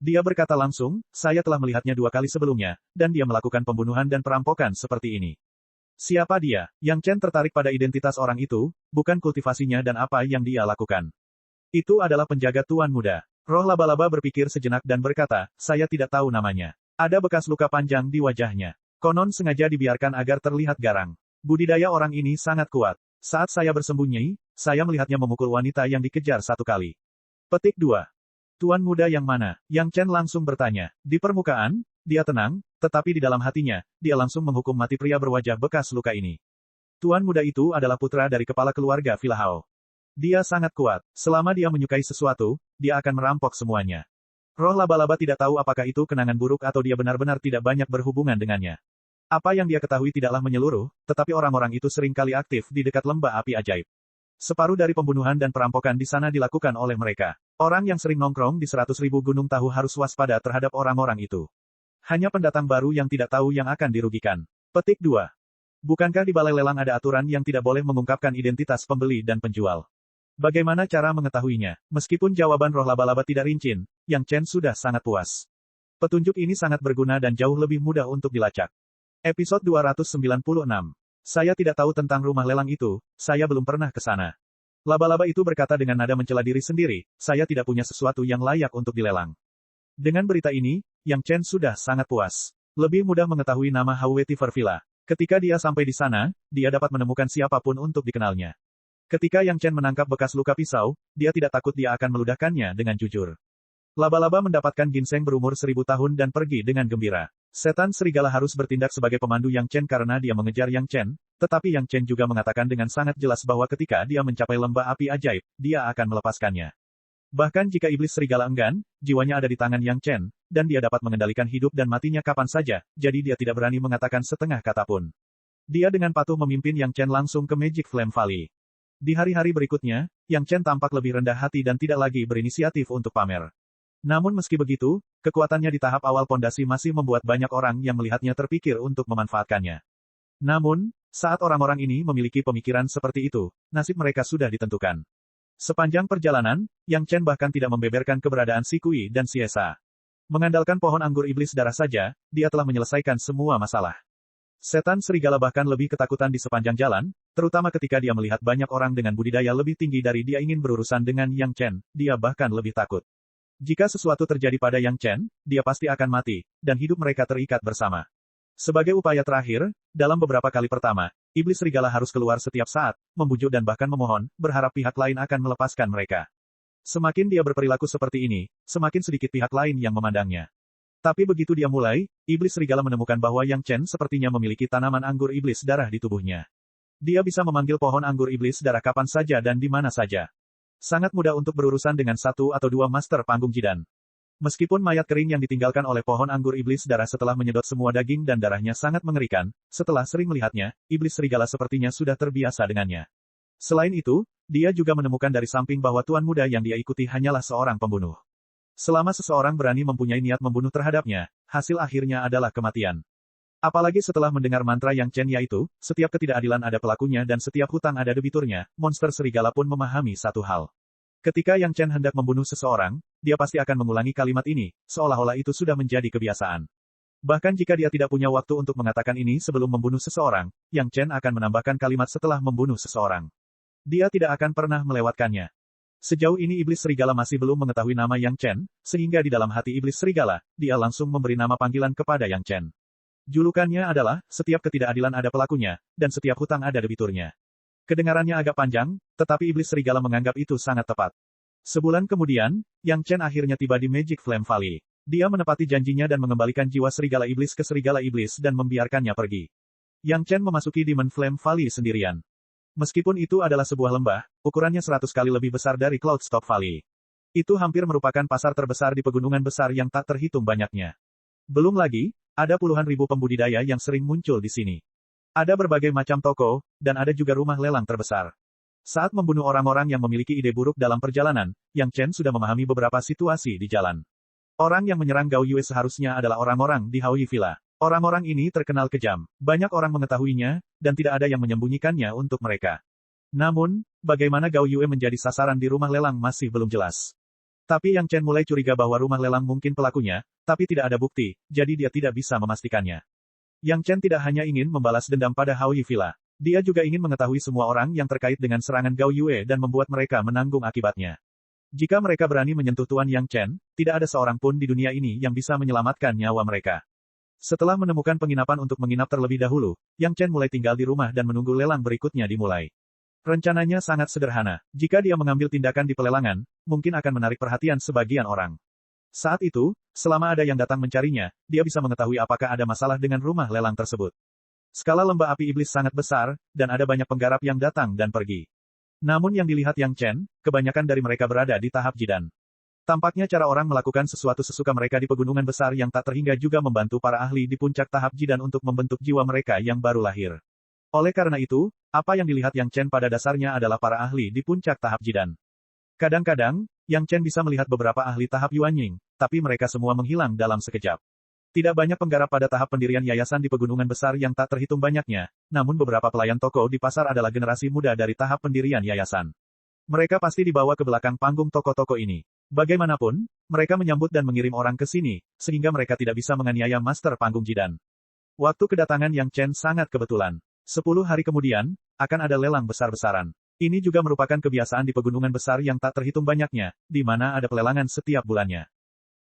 Dia berkata langsung, saya telah melihatnya 2 kali sebelumnya, dan dia melakukan pembunuhan dan perampokan seperti ini. Siapa dia? Yang Chen tertarik pada identitas orang itu, bukan kultivasinya dan apa yang dia lakukan. Itu adalah penjaga tuan muda. Roh laba-laba berpikir sejenak dan berkata, saya tidak tahu namanya. Ada bekas luka panjang di wajahnya. Konon sengaja dibiarkan agar terlihat garang. Budidaya orang ini sangat kuat. Saat saya bersembunyi, saya melihatnya memukul wanita yang dikejar 1 kali. Petik 2. Tuan muda yang mana? Yang Chen langsung bertanya. Di permukaan, dia tenang, tetapi di dalam hatinya, dia langsung menghukum mati pria berwajah bekas luka ini. Tuan muda itu adalah putra dari kepala keluarga Villa Hao. Dia sangat kuat. Selama dia menyukai sesuatu, dia akan merampok semuanya. Roh laba-laba tidak tahu apakah itu kenangan buruk atau dia benar-benar tidak banyak berhubungan dengannya. Apa yang dia ketahui tidaklah menyeluruh, tetapi orang-orang itu sering kali aktif di dekat lembah api ajaib. Separuh dari pembunuhan dan perampokan di sana dilakukan oleh mereka. Orang yang sering nongkrong di 100.000 gunung tahu harus waspada terhadap orang-orang itu. Hanya pendatang baru yang tidak tahu yang akan dirugikan. Petik 2. Bukankah di balai lelang ada aturan yang tidak boleh mengungkapkan identitas pembeli dan penjual? Bagaimana cara mengetahuinya? Meskipun jawaban roh laba-laba tidak rinci, Yang Chen sudah sangat puas. Petunjuk ini sangat berguna dan jauh lebih mudah untuk dilacak. Episode 296. Saya tidak tahu tentang rumah lelang itu, saya belum pernah ke sana. Laba-laba itu berkata dengan nada mencela diri sendiri, saya tidak punya sesuatu yang layak untuk dilelang. Dengan berita ini, Yang Chen sudah sangat puas. Lebih mudah mengetahui nama Hauweti Vervilla. Ketika dia sampai di sana, dia dapat menemukan siapapun untuk dikenalnya. Ketika Yang Chen menangkap bekas luka pisau, dia tidak takut dia akan meludahkannya dengan jujur. Laba-laba mendapatkan ginseng berumur 1000 tahun dan pergi dengan gembira. Setan serigala harus bertindak sebagai pemandu Yang Chen karena dia mengejar Yang Chen, tetapi Yang Chen juga mengatakan dengan sangat jelas bahwa ketika dia mencapai lembah api ajaib, dia akan melepaskannya. Bahkan jika iblis serigala enggan, jiwanya ada di tangan Yang Chen, dan dia dapat mengendalikan hidup dan matinya kapan saja, jadi dia tidak berani mengatakan setengah kata pun. Dia dengan patuh memimpin Yang Chen langsung ke Magic Flame Valley. Di hari-hari berikutnya, Yang Chen tampak lebih rendah hati dan tidak lagi berinisiatif untuk pamer. Namun meski begitu, kekuatannya di tahap awal pondasi masih membuat banyak orang yang melihatnya terpikir untuk memanfaatkannya. Namun, saat orang-orang ini memiliki pemikiran seperti itu, nasib mereka sudah ditentukan. Sepanjang perjalanan, Yang Chen bahkan tidak membeberkan keberadaan Si Kui dan Si Esa. Mengandalkan pohon anggur iblis darah saja, dia telah menyelesaikan semua masalah. Setan serigala bahkan lebih ketakutan di sepanjang jalan, terutama ketika dia melihat banyak orang dengan budidaya lebih tinggi dari dia ingin berurusan dengan Yang Chen, dia bahkan lebih takut. Jika sesuatu terjadi pada Yang Chen, dia pasti akan mati, dan hidup mereka terikat bersama. Sebagai upaya terakhir, dalam beberapa kali pertama, iblis serigala harus keluar setiap saat, membujuk dan bahkan memohon, berharap pihak lain akan melepaskan mereka. Semakin dia berperilaku seperti ini, semakin sedikit pihak lain yang memandangnya. Tapi begitu dia mulai, iblis serigala menemukan bahwa Yang Chen sepertinya memiliki tanaman anggur iblis darah di tubuhnya. Dia bisa memanggil pohon anggur iblis darah kapan saja dan di mana saja. Sangat mudah untuk berurusan dengan 1 atau 2 master panggung Jidan. Meskipun mayat kering yang ditinggalkan oleh pohon anggur iblis darah setelah menyedot semua daging dan darahnya sangat mengerikan, setelah sering melihatnya, iblis serigala sepertinya sudah terbiasa dengannya. Selain itu, dia juga menemukan dari samping bahwa tuan muda yang dia ikuti hanyalah seorang pembunuh. Selama seseorang berani mempunyai niat membunuh terhadapnya, hasil akhirnya adalah kematian. Apalagi setelah mendengar mantra Yang Chen yaitu, setiap ketidakadilan ada pelakunya dan setiap hutang ada debiturnya, monster serigala pun memahami satu hal. Ketika Yang Chen hendak membunuh seseorang, dia pasti akan mengulangi kalimat ini, seolah-olah itu sudah menjadi kebiasaan. Bahkan jika dia tidak punya waktu untuk mengatakan ini sebelum membunuh seseorang, Yang Chen akan menambahkan kalimat setelah membunuh seseorang. Dia tidak akan pernah melewatkannya. Sejauh ini iblis serigala masih belum mengetahui nama Yang Chen, sehingga di dalam hati iblis serigala, dia langsung memberi nama panggilan kepada Yang Chen. Julukannya adalah, setiap ketidakadilan ada pelakunya, dan setiap hutang ada debiturnya. Kedengarannya agak panjang, tetapi iblis serigala menganggap itu sangat tepat. Sebulan kemudian, Yang Chen akhirnya tiba di Magic Flame Valley. Dia menepati janjinya dan mengembalikan jiwa serigala iblis ke serigala iblis dan membiarkannya pergi. Yang Chen memasuki Demon Flame Valley sendirian. Meskipun itu adalah sebuah lembah, ukurannya 100 kali lebih besar dari Cloudstop Valley. Itu hampir merupakan pasar terbesar di pegunungan besar yang tak terhitung banyaknya. Belum lagi, ada puluhan ribu pembudidaya yang sering muncul di sini. Ada berbagai macam toko, dan ada juga rumah lelang terbesar. Saat membunuh orang-orang yang memiliki ide buruk dalam perjalanan, Yang Chen sudah memahami beberapa situasi di jalan. Orang yang menyerang Gao Yue seharusnya adalah orang-orang di Haoyi Villa. Orang-orang ini terkenal kejam. Banyak orang mengetahuinya, dan tidak ada yang menyembunyikannya untuk mereka. Namun, bagaimana Gao Yue menjadi sasaran di rumah lelang masih belum jelas. Tapi Yang Chen mulai curiga bahwa rumah lelang mungkin pelakunya, tapi tidak ada bukti, jadi dia tidak bisa memastikannya. Yang Chen tidak hanya ingin membalas dendam pada Haoyi Villa. Dia juga ingin mengetahui semua orang yang terkait dengan serangan Gao Yue dan membuat mereka menanggung akibatnya. Jika mereka berani menyentuh Tuan Yang Chen, tidak ada seorang pun di dunia ini yang bisa menyelamatkan nyawa mereka. Setelah menemukan penginapan untuk menginap terlebih dahulu, Yang Chen mulai tinggal di rumah dan menunggu lelang berikutnya dimulai. Rencananya sangat sederhana. Jika dia mengambil tindakan di pelelangan, mungkin akan menarik perhatian sebagian orang. Saat itu, selama ada yang datang mencarinya, dia bisa mengetahui apakah ada masalah dengan rumah lelang tersebut. Skala lembah api iblis sangat besar, dan ada banyak penggarap yang datang dan pergi. Namun yang dilihat Yang Chen, kebanyakan dari mereka berada di tahap jidan. Tampaknya cara orang melakukan sesuatu sesuka mereka di pegunungan besar yang tak terhingga juga membantu para ahli di puncak tahap jidan untuk membentuk jiwa mereka yang baru lahir. Oleh karena itu, apa yang dilihat Yang Chen pada dasarnya adalah para ahli di puncak tahap jidan. Kadang-kadang, Yang Chen bisa melihat beberapa ahli tahap Yuanying, tapi mereka semua menghilang dalam sekejap. Tidak banyak penggarap pada tahap pendirian yayasan di pegunungan besar yang tak terhitung banyaknya, namun beberapa pelayan toko di pasar adalah generasi muda dari tahap pendirian yayasan. Mereka pasti dibawa ke belakang panggung toko-toko ini. Bagaimanapun, mereka menyambut dan mengirim orang ke sini, sehingga mereka tidak bisa menganiaya master panggung jidan. Waktu kedatangan Yang Chen sangat kebetulan. 10 hari kemudian, akan ada lelang besar-besaran. Ini juga merupakan kebiasaan di pegunungan besar yang tak terhitung banyaknya, di mana ada pelelangan setiap bulannya.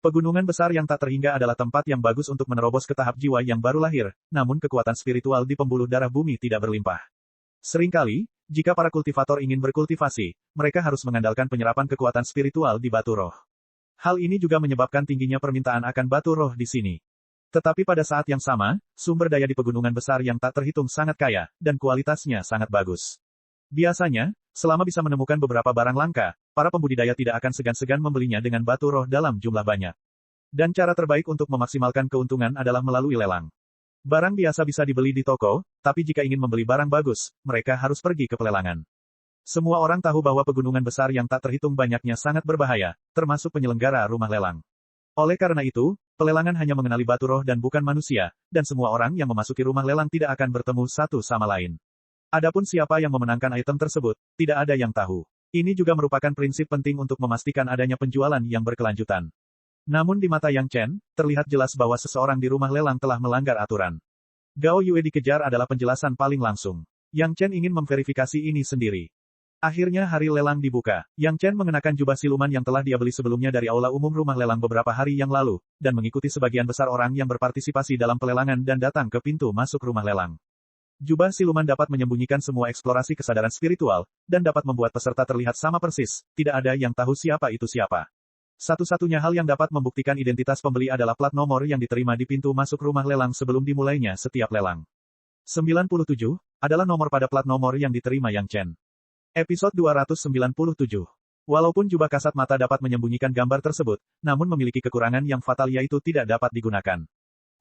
Pegunungan besar yang tak terhingga adalah tempat yang bagus untuk menerobos ke tahap jiwa yang baru lahir, namun kekuatan spiritual di pembuluh darah bumi tidak berlimpah. Seringkali, jika para kultivator ingin berkultivasi, mereka harus mengandalkan penyerapan kekuatan spiritual di batu roh. Hal ini juga menyebabkan tingginya permintaan akan batu roh di sini. Tetapi pada saat yang sama, sumber daya di pegunungan besar yang tak terhitung sangat kaya, dan kualitasnya sangat bagus. Biasanya, selama bisa menemukan beberapa barang langka, para pembudidaya tidak akan segan-segan membelinya dengan batu roh dalam jumlah banyak. Dan cara terbaik untuk memaksimalkan keuntungan adalah melalui lelang. Barang biasa bisa dibeli di toko, tapi jika ingin membeli barang bagus, mereka harus pergi ke pelelangan. Semua orang tahu bahwa pegunungan besar yang tak terhitung banyaknya sangat berbahaya, termasuk penyelenggara rumah lelang. Oleh karena itu, pelelangan hanya mengenali batu roh dan bukan manusia, dan semua orang yang memasuki rumah lelang tidak akan bertemu satu sama lain. Adapun siapa yang memenangkan item tersebut, tidak ada yang tahu. Ini juga merupakan prinsip penting untuk memastikan adanya penjualan yang berkelanjutan. Namun di mata Yang Chen, terlihat jelas bahwa seseorang di rumah lelang telah melanggar aturan. Gao Yue dikejar adalah penjelasan paling langsung. Yang Chen ingin memverifikasi ini sendiri. Akhirnya hari lelang dibuka. Yang Chen mengenakan jubah siluman yang telah dia beli sebelumnya dari aula umum rumah lelang beberapa hari yang lalu, dan mengikuti sebagian besar orang yang berpartisipasi dalam pelelangan dan datang ke pintu masuk rumah lelang. Jubah siluman dapat menyembunyikan semua eksplorasi kesadaran spiritual, dan dapat membuat peserta terlihat sama persis, tidak ada yang tahu siapa itu siapa. Satu-satunya hal yang dapat membuktikan identitas pembeli adalah plat nomor yang diterima di pintu masuk rumah lelang sebelum dimulainya setiap lelang. 97 adalah nomor pada plat nomor yang diterima Yang Chen. Episode 297. Walaupun jubah kasat mata dapat menyembunyikan gambar tersebut, namun memiliki kekurangan yang fatal yaitu tidak dapat digunakan.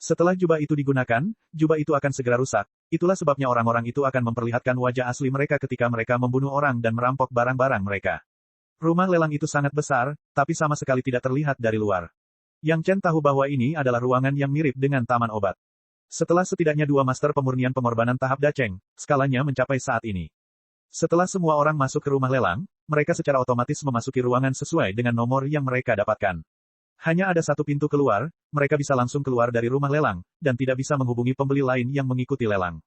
Setelah jubah itu digunakan, jubah itu akan segera rusak. Itulah sebabnya orang-orang itu akan memperlihatkan wajah asli mereka ketika mereka membunuh orang dan merampok barang-barang mereka. Rumah lelang itu sangat besar, tapi sama sekali tidak terlihat dari luar. Yang Chen tahu bahwa ini adalah ruangan yang mirip dengan taman obat. Setelah setidaknya 2 master pemurnian pengorbanan tahap Dacheng, skalanya mencapai saat ini. Setelah semua orang masuk ke rumah lelang, mereka secara otomatis memasuki ruangan sesuai dengan nomor yang mereka dapatkan. Hanya ada satu pintu keluar, mereka bisa langsung keluar dari rumah lelang, dan tidak bisa menghubungi pembeli lain yang mengikuti lelang.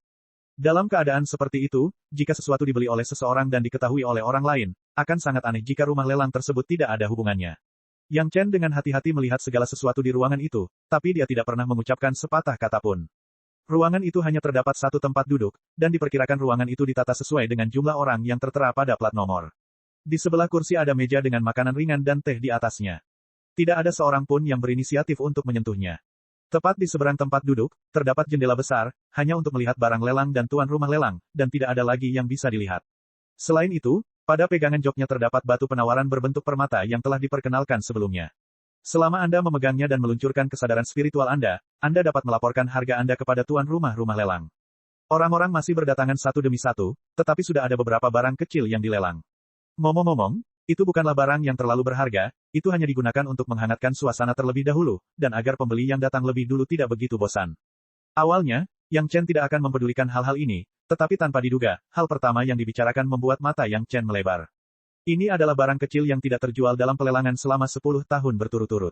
Dalam keadaan seperti itu, jika sesuatu dibeli oleh seseorang dan diketahui oleh orang lain, akan sangat aneh jika rumah lelang tersebut tidak ada hubungannya. Yang Chen dengan hati-hati melihat segala sesuatu di ruangan itu, tapi dia tidak pernah mengucapkan sepatah kata pun. Ruangan itu hanya terdapat satu tempat duduk, dan diperkirakan ruangan itu ditata sesuai dengan jumlah orang yang tertera pada plat nomor. Di sebelah kursi ada meja dengan makanan ringan dan teh di atasnya. Tidak ada seorang pun yang berinisiatif untuk menyentuhnya. Tepat di seberang tempat duduk, terdapat jendela besar, hanya untuk melihat barang lelang dan tuan rumah lelang, dan tidak ada lagi yang bisa dilihat. Selain itu, pada pegangan joknya terdapat batu penawaran berbentuk permata yang telah diperkenalkan sebelumnya. Selama Anda memegangnya dan meluncurkan kesadaran spiritual Anda dapat melaporkan harga Anda kepada tuan rumah lelang. Orang-orang masih berdatangan satu demi satu, tetapi sudah ada beberapa barang kecil yang dilelang. Ngomong-ngomong, itu bukanlah barang yang terlalu berharga, itu hanya digunakan untuk menghangatkan suasana terlebih dahulu, dan agar pembeli yang datang lebih dulu tidak begitu bosan. Awalnya, Yang Chen tidak akan mempedulikan hal-hal ini, tetapi tanpa diduga, hal pertama yang dibicarakan membuat mata Yang Chen melebar. Ini adalah barang kecil yang tidak terjual dalam pelelangan selama 10 tahun berturut-turut.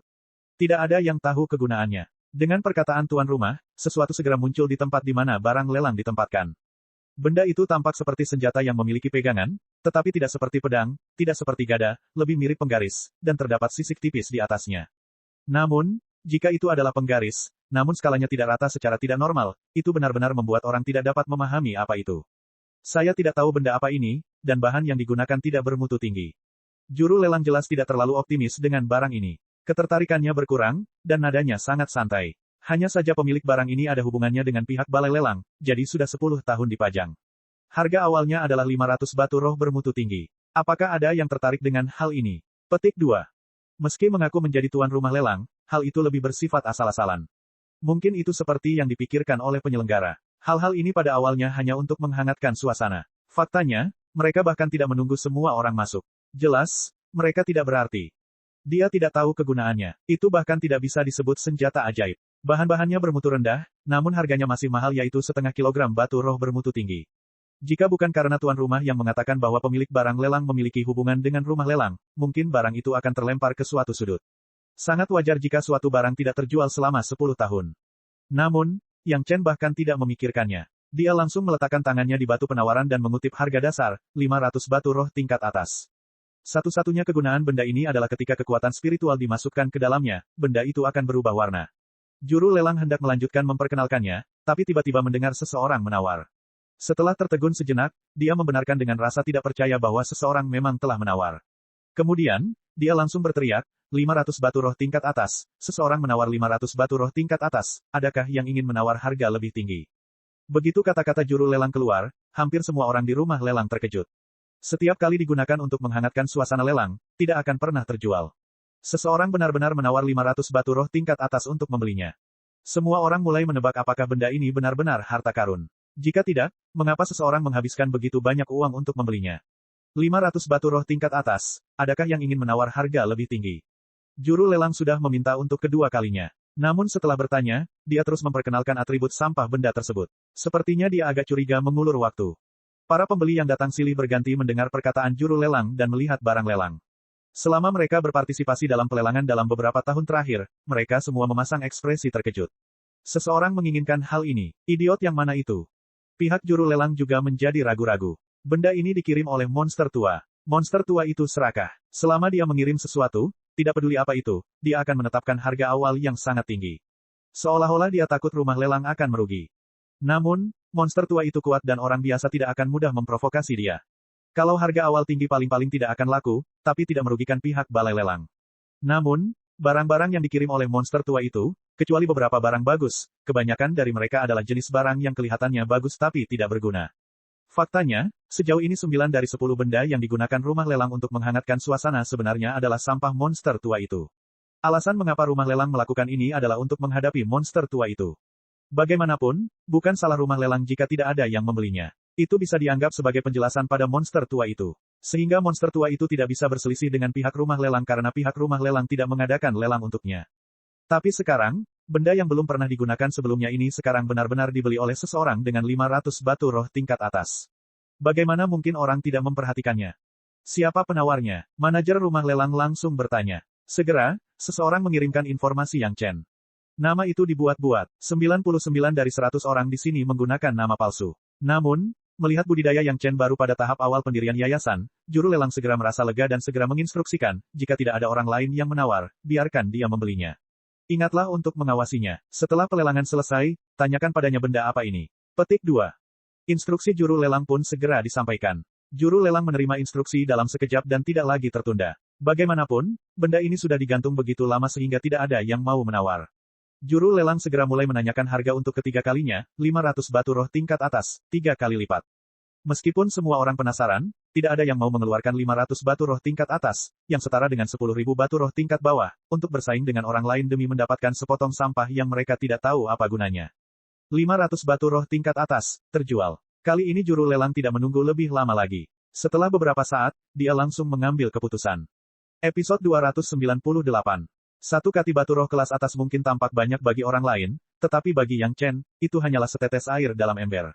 Tidak ada yang tahu kegunaannya. Dengan perkataan tuan rumah, sesuatu segera muncul di tempat di mana barang lelang ditempatkan. Benda itu tampak seperti senjata yang memiliki pegangan, tetapi tidak seperti pedang, tidak seperti gada, lebih mirip penggaris, dan terdapat sisik tipis di atasnya. Namun, jika itu adalah penggaris, namun skalanya tidak rata secara tidak normal, itu benar-benar membuat orang tidak dapat memahami apa itu. Saya tidak tahu benda apa ini, dan bahan yang digunakan tidak bermutu tinggi. Juru lelang jelas tidak terlalu optimis dengan barang ini. Ketertarikannya berkurang, dan nadanya sangat santai. Hanya saja pemilik barang ini ada hubungannya dengan pihak balai lelang, jadi sudah 10 tahun dipajang. Harga awalnya adalah 500 batu roh bermutu tinggi. Apakah ada yang tertarik dengan hal ini? Petik 2. Meski mengaku menjadi tuan rumah lelang, hal itu lebih bersifat asal-asalan. Mungkin itu seperti yang dipikirkan oleh penyelenggara. Hal-hal ini pada awalnya hanya untuk menghangatkan suasana. Faktanya, mereka bahkan tidak menunggu semua orang masuk. Jelas, mereka tidak berarti. Dia tidak tahu kegunaannya. Itu bahkan tidak bisa disebut senjata ajaib. Bahan-bahannya bermutu rendah, namun harganya masih mahal yaitu setengah kilogram batu roh bermutu tinggi. Jika bukan karena tuan rumah yang mengatakan bahwa pemilik barang lelang memiliki hubungan dengan rumah lelang, mungkin barang itu akan terlempar ke suatu sudut. Sangat wajar jika suatu barang tidak terjual selama 10 tahun. Namun, Yang Chen bahkan tidak memikirkannya. Dia langsung meletakkan tangannya di batu penawaran dan mengutip harga dasar, 500 batu roh tingkat atas. Satu-satunya kegunaan benda ini adalah ketika kekuatan spiritual dimasukkan ke dalamnya, benda itu akan berubah warna. Juru lelang hendak melanjutkan memperkenalkannya, tapi tiba-tiba mendengar seseorang menawar. Setelah tertegun sejenak, dia membenarkan dengan rasa tidak percaya bahwa seseorang memang telah menawar. Kemudian, dia langsung berteriak, 500 batu roh tingkat atas, seseorang menawar 500 batu roh tingkat atas, adakah yang ingin menawar harga lebih tinggi? Begitu kata-kata juru lelang keluar, hampir semua orang di rumah lelang terkejut. Setiap kali digunakan untuk menghangatkan suasana lelang, tidak akan pernah terjual. Seseorang benar-benar menawar 500 batu roh tingkat atas untuk membelinya. Semua orang mulai menebak apakah benda ini benar-benar harta karun. Jika tidak, mengapa seseorang menghabiskan begitu banyak uang untuk membelinya? 500 batu roh tingkat atas, adakah yang ingin menawar harga lebih tinggi? Juru lelang sudah meminta untuk kedua kalinya. Namun setelah bertanya, dia terus memperkenalkan atribut sampah benda tersebut. Sepertinya dia agak curiga mengulur waktu. Para pembeli yang datang silih berganti mendengar perkataan juru lelang dan melihat barang lelang. Selama mereka berpartisipasi dalam pelelangan dalam beberapa tahun terakhir, mereka semua memasang ekspresi terkejut. Seseorang menginginkan hal ini. Idiot yang mana itu? Pihak juru lelang juga menjadi ragu-ragu. Benda ini dikirim oleh monster tua. Monster tua itu serakah. Selama dia mengirim sesuatu, tidak peduli apa itu, dia akan menetapkan harga awal yang sangat tinggi. Seolah-olah dia takut rumah lelang akan merugi. Namun, monster tua itu kuat dan orang biasa tidak akan mudah memprovokasi dia. Kalau harga awal tinggi paling-paling tidak akan laku, tapi tidak merugikan pihak balai lelang. Namun, barang-barang yang dikirim oleh monster tua itu, kecuali beberapa barang bagus, kebanyakan dari mereka adalah jenis barang yang kelihatannya bagus tapi tidak berguna. Faktanya, sejauh ini 9 dari 10 benda yang digunakan rumah lelang untuk menghangatkan suasana sebenarnya adalah sampah monster tua itu. Alasan mengapa rumah lelang melakukan ini adalah untuk menghadapi monster tua itu. Bagaimanapun, bukan salah rumah lelang jika tidak ada yang membelinya. Itu bisa dianggap sebagai penjelasan pada monster tua itu. Sehingga monster tua itu tidak bisa berselisih dengan pihak rumah lelang karena pihak rumah lelang tidak mengadakan lelang untuknya. Tapi sekarang, benda yang belum pernah digunakan sebelumnya ini sekarang benar-benar dibeli oleh seseorang dengan 500 batu roh tingkat atas. Bagaimana mungkin orang tidak memperhatikannya? Siapa penawarnya? Manajer rumah lelang langsung bertanya. Segera, seseorang mengirimkan informasi Yang Chen. Nama itu dibuat-buat. 99 dari 100 orang di sini menggunakan nama palsu. Namun, melihat budidaya Yang Chen baru pada tahap awal pendirian yayasan, juru lelang segera merasa lega dan segera menginstruksikan, jika tidak ada orang lain yang menawar, biarkan dia membelinya. Ingatlah untuk mengawasinya. Setelah pelelangan selesai, tanyakan padanya benda apa ini. Petik 2. Instruksi juru lelang pun segera disampaikan. Juru lelang menerima instruksi dalam sekejap dan tidak lagi tertunda. Bagaimanapun, benda ini sudah digantung begitu lama sehingga tidak ada yang mau menawar. Juru lelang segera mulai menanyakan harga untuk ketiga kalinya, 500 batu roh tingkat atas, 3 kali lipat. Meskipun semua orang penasaran, tidak ada yang mau mengeluarkan 500 batu roh tingkat atas, yang setara dengan 10.000 batu roh tingkat bawah, untuk bersaing dengan orang lain demi mendapatkan sepotong sampah yang mereka tidak tahu apa gunanya. 500 batu roh tingkat atas, terjual. Kali ini juru lelang tidak menunggu lebih lama lagi. Setelah beberapa saat, dia langsung mengambil keputusan. Episode 298. Satu kati batu roh kelas atas mungkin tampak banyak bagi orang lain, tetapi bagi Yang Chen, itu hanyalah setetes air dalam ember.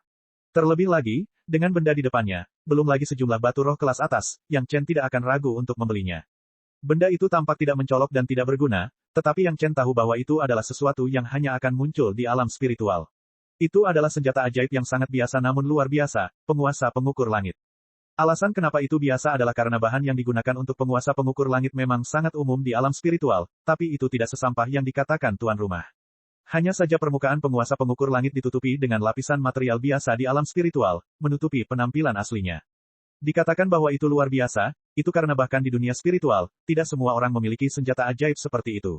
Terlebih lagi, dengan benda di depannya, belum lagi sejumlah batu roh kelas atas, Yang Chen tidak akan ragu untuk membelinya. Benda itu tampak tidak mencolok dan tidak berguna, tetapi Yang Chen tahu bahwa itu adalah sesuatu yang hanya akan muncul di alam spiritual. Itu adalah senjata ajaib yang sangat biasa namun luar biasa, penguasa pengukur langit. Alasan kenapa itu biasa adalah karena bahan yang digunakan untuk penguasa pengukur langit memang sangat umum di alam spiritual, tapi itu tidak sesampah yang dikatakan tuan rumah. Hanya saja permukaan penguasa pengukur langit ditutupi dengan lapisan material biasa di alam spiritual, menutupi penampilan aslinya. Dikatakan bahwa itu luar biasa, itu karena bahkan di dunia spiritual, tidak semua orang memiliki senjata ajaib seperti itu.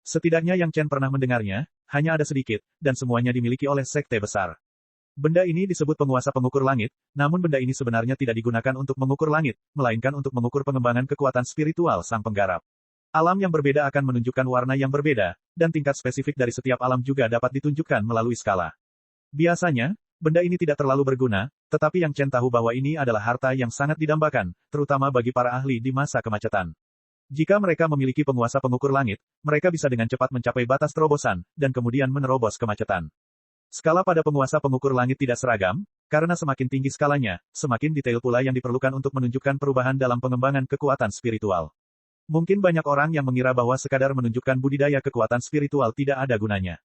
Setidaknya Yang Chen pernah mendengarnya, hanya ada sedikit, dan semuanya dimiliki oleh sekte besar. Benda ini disebut penguasa pengukur langit, namun benda ini sebenarnya tidak digunakan untuk mengukur langit, melainkan untuk mengukur pengembangan kekuatan spiritual sang penggarap. Alam yang berbeda akan menunjukkan warna yang berbeda, dan tingkat spesifik dari setiap alam juga dapat ditunjukkan melalui skala. Biasanya, benda ini tidak terlalu berguna, tetapi Yang Chen tahu bahwa ini adalah harta yang sangat didambakan, terutama bagi para ahli di masa kemacetan. Jika mereka memiliki penguasa pengukur langit, mereka bisa dengan cepat mencapai batas terobosan, dan kemudian menerobos kemacetan. Skala pada penguasa pengukur langit tidak seragam, karena semakin tinggi skalanya, semakin detail pula yang diperlukan untuk menunjukkan perubahan dalam pengembangan kekuatan spiritual. Mungkin banyak orang yang mengira bahwa sekadar menunjukkan budidaya kekuatan spiritual tidak ada gunanya.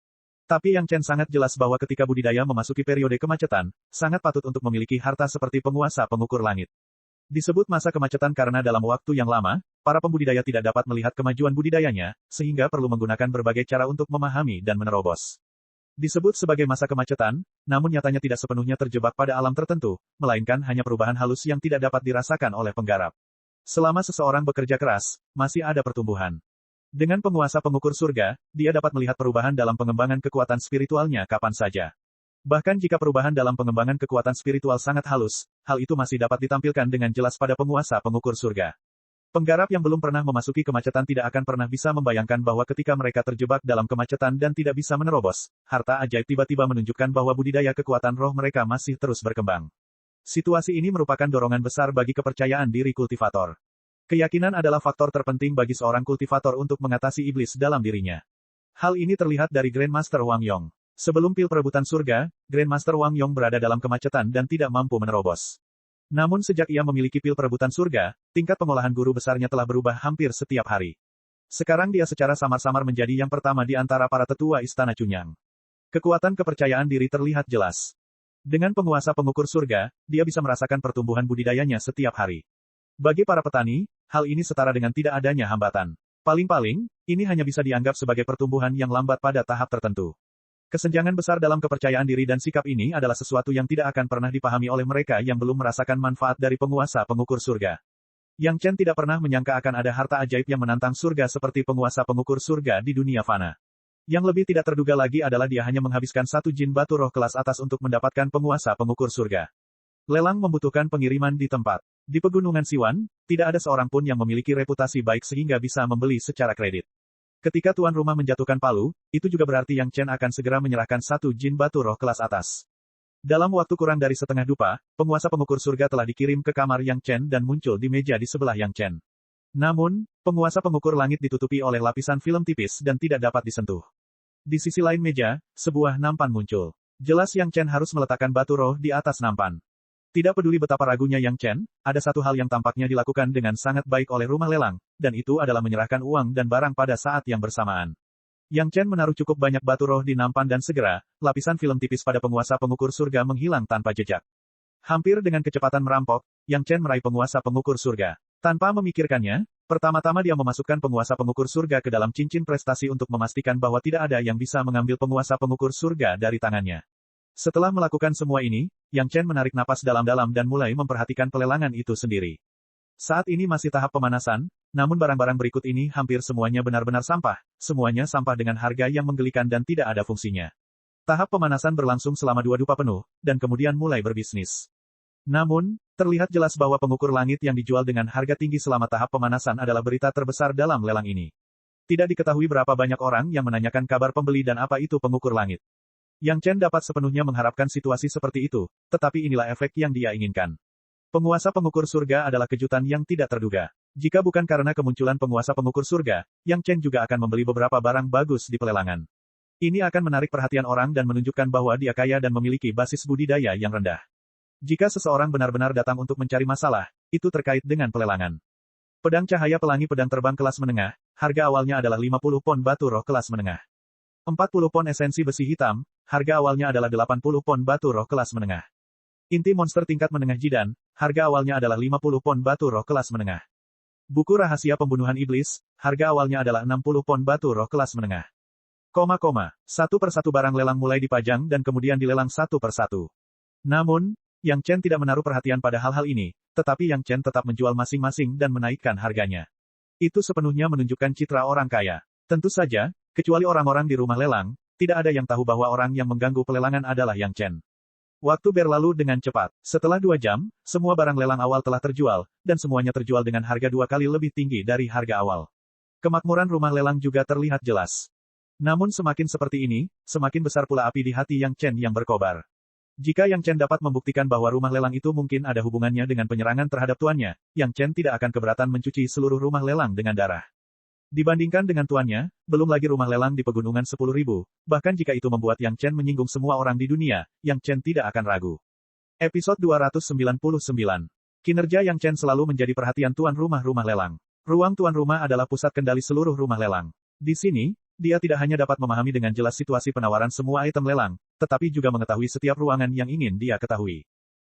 Tapi Yang Chen sangat jelas bahwa ketika budidaya memasuki periode kemacetan, sangat patut untuk memiliki harta seperti penguasa pengukur langit. Disebut masa kemacetan karena dalam waktu yang lama, para pembudidaya tidak dapat melihat kemajuan budidayanya, sehingga perlu menggunakan berbagai cara untuk memahami dan menerobos. Disebut sebagai masa kemacetan, namun nyatanya tidak sepenuhnya terjebak pada alam tertentu, melainkan hanya perubahan halus yang tidak dapat dirasakan oleh penggarap. Selama seseorang bekerja keras, masih ada pertumbuhan. Dengan penguasa pengukur surga, dia dapat melihat perubahan dalam pengembangan kekuatan spiritualnya kapan saja. Bahkan jika perubahan dalam pengembangan kekuatan spiritual sangat halus, hal itu masih dapat ditampilkan dengan jelas pada penguasa pengukur surga. Penggarap yang belum pernah memasuki kemacetan tidak akan pernah bisa membayangkan bahwa ketika mereka terjebak dalam kemacetan dan tidak bisa menerobos, harta ajaib tiba-tiba menunjukkan bahwa budidaya kekuatan roh mereka masih terus berkembang. Situasi ini merupakan dorongan besar bagi kepercayaan diri kultivator. Keyakinan adalah faktor terpenting bagi seorang kultivator untuk mengatasi iblis dalam dirinya. Hal ini terlihat dari Grandmaster Wang Yong. Sebelum pil perebutan surga, Grandmaster Wang Yong berada dalam kemacetan dan tidak mampu menerobos. Namun sejak ia memiliki pil perebutan surga, tingkat pengolahan guru besarnya telah berubah hampir setiap hari. Sekarang dia secara samar-samar menjadi yang pertama di antara para tetua Istana Cunyang. Kekuatan kepercayaan diri terlihat jelas. Dengan penguasa pengukur surga, dia bisa merasakan pertumbuhan budidayanya setiap hari. Bagi para petani, hal ini setara dengan tidak adanya hambatan. Paling-paling, ini hanya bisa dianggap sebagai pertumbuhan yang lambat pada tahap tertentu. Kesenjangan besar dalam kepercayaan diri dan sikap ini adalah sesuatu yang tidak akan pernah dipahami oleh mereka yang belum merasakan manfaat dari penguasa pengukur surga. Yang Chen tidak pernah menyangka akan ada harta ajaib yang menantang surga seperti penguasa pengukur surga di dunia fana. Yang lebih tidak terduga lagi adalah dia hanya menghabiskan satu jin batu roh kelas atas untuk mendapatkan penguasa pengukur surga. Lelang membutuhkan pengiriman di tempat. Di Pegunungan Siwan, tidak ada seorang pun yang memiliki reputasi baik sehingga bisa membeli secara kredit. Ketika tuan rumah menjatuhkan palu, itu juga berarti Yang Chen akan segera menyerahkan satu jin batu roh kelas atas. Dalam waktu kurang dari setengah dupa, penguasa pengukur surga telah dikirim ke kamar Yang Chen dan muncul di meja di sebelah Yang Chen. Namun, penguasa pengukur langit ditutupi oleh lapisan film tipis dan tidak dapat disentuh. Di sisi lain meja, sebuah nampan muncul. Jelas Yang Chen harus meletakkan batu roh di atas nampan. Tidak peduli betapa ragunya Yang Chen, ada satu hal yang tampaknya dilakukan dengan sangat baik oleh rumah lelang, dan itu adalah menyerahkan uang dan barang pada saat yang bersamaan. Yang Chen menaruh cukup banyak batu roh di nampan dan segera, lapisan film tipis pada penguasa pengukur surga menghilang tanpa jejak. Hampir dengan kecepatan merampok, Yang Chen meraih penguasa pengukur surga. Tanpa memikirkannya, pertama-tama dia memasukkan penguasa pengukur surga ke dalam cincin prestasi untuk memastikan bahwa tidak ada yang bisa mengambil penguasa pengukur surga dari tangannya. Setelah melakukan semua ini, Yang Chen menarik napas dalam-dalam dan mulai memperhatikan pelelangan itu sendiri. Saat ini masih tahap pemanasan, namun barang-barang berikut ini hampir semuanya benar-benar sampah, semuanya sampah dengan harga yang menggelikan dan tidak ada fungsinya. Tahap pemanasan berlangsung selama 2 dupa penuh, dan kemudian mulai berbisnis. Namun, terlihat jelas bahwa pengukur langit yang dijual dengan harga tinggi selama tahap pemanasan adalah berita terbesar dalam lelang ini. Tidak diketahui berapa banyak orang yang menanyakan kabar pembeli dan apa itu pengukur langit. Yang Chen dapat sepenuhnya mengharapkan situasi seperti itu, tetapi inilah efek yang dia inginkan. Penguasa pengukur surga adalah kejutan yang tidak terduga. Jika bukan karena kemunculan penguasa pengukur surga, Yang Chen juga akan membeli beberapa barang bagus di pelelangan. Ini akan menarik perhatian orang dan menunjukkan bahwa dia kaya dan memiliki basis budidaya yang rendah. Jika seseorang benar-benar datang untuk mencari masalah, itu terkait dengan pelelangan. Pedang cahaya pelangi pedang terbang kelas menengah, harga awalnya adalah 50 pon batu roh kelas menengah. 40 pon esensi besi hitam, harga awalnya adalah 80 pon batu roh kelas menengah. Inti monster tingkat menengah Jidan, harga awalnya adalah 50 pon batu roh kelas menengah. Buku rahasia pembunuhan iblis, harga awalnya adalah 60 pon batu roh kelas menengah. Satu persatu barang lelang mulai dipajang dan kemudian dilelang satu persatu. Namun, Yang Chen tidak menaruh perhatian pada hal-hal ini, tetapi Yang Chen tetap menjual masing-masing dan menaikkan harganya. Itu sepenuhnya menunjukkan citra orang kaya. Tentu saja, kecuali orang-orang di rumah lelang, tidak ada yang tahu bahwa orang yang mengganggu pelelangan adalah Yang Chen. Waktu berlalu dengan cepat. Setelah 2 jam, semua barang lelang awal telah terjual, dan semuanya terjual dengan harga 2 kali lebih tinggi dari harga awal. Kemakmuran rumah lelang juga terlihat jelas. Namun semakin seperti ini, semakin besar pula api di hati Yang Chen yang berkobar. Jika Yang Chen dapat membuktikan bahwa rumah lelang itu mungkin ada hubungannya dengan penyerangan terhadap tuannya, Yang Chen tidak akan keberatan mencuci seluruh rumah lelang dengan darah. Dibandingkan dengan tuannya, belum lagi rumah lelang di pegunungan 10.000, bahkan jika itu membuat Yang Chen menyinggung semua orang di dunia, Yang Chen tidak akan ragu. Episode 299. Kinerja Yang Chen selalu menjadi perhatian tuan rumah-rumah lelang. Ruang tuan rumah adalah pusat kendali seluruh rumah lelang. Di sini, dia tidak hanya dapat memahami dengan jelas situasi penawaran semua item lelang, tetapi juga mengetahui setiap ruangan yang ingin dia ketahui.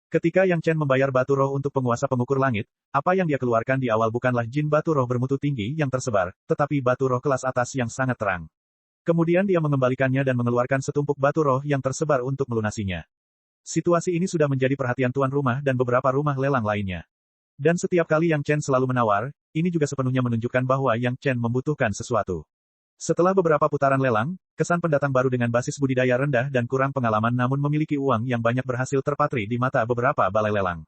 Ketika Yang Chen membayar batu roh untuk penguasa pengukur langit, apa yang dia keluarkan di awal bukanlah jin batu roh bermutu tinggi yang tersebar, tetapi batu roh kelas atas yang sangat terang. Kemudian dia mengembalikannya dan mengeluarkan setumpuk batu roh yang tersebar untuk melunasinya. Situasi ini sudah menjadi perhatian tuan rumah dan beberapa rumah lelang lainnya. Dan setiap kali Yang Chen selalu menawar, ini juga sepenuhnya menunjukkan bahwa Yang Chen membutuhkan sesuatu. Setelah beberapa putaran lelang, kesan pendatang baru dengan basis budidaya rendah dan kurang pengalaman namun memiliki uang yang banyak berhasil terpatri di mata beberapa balai lelang.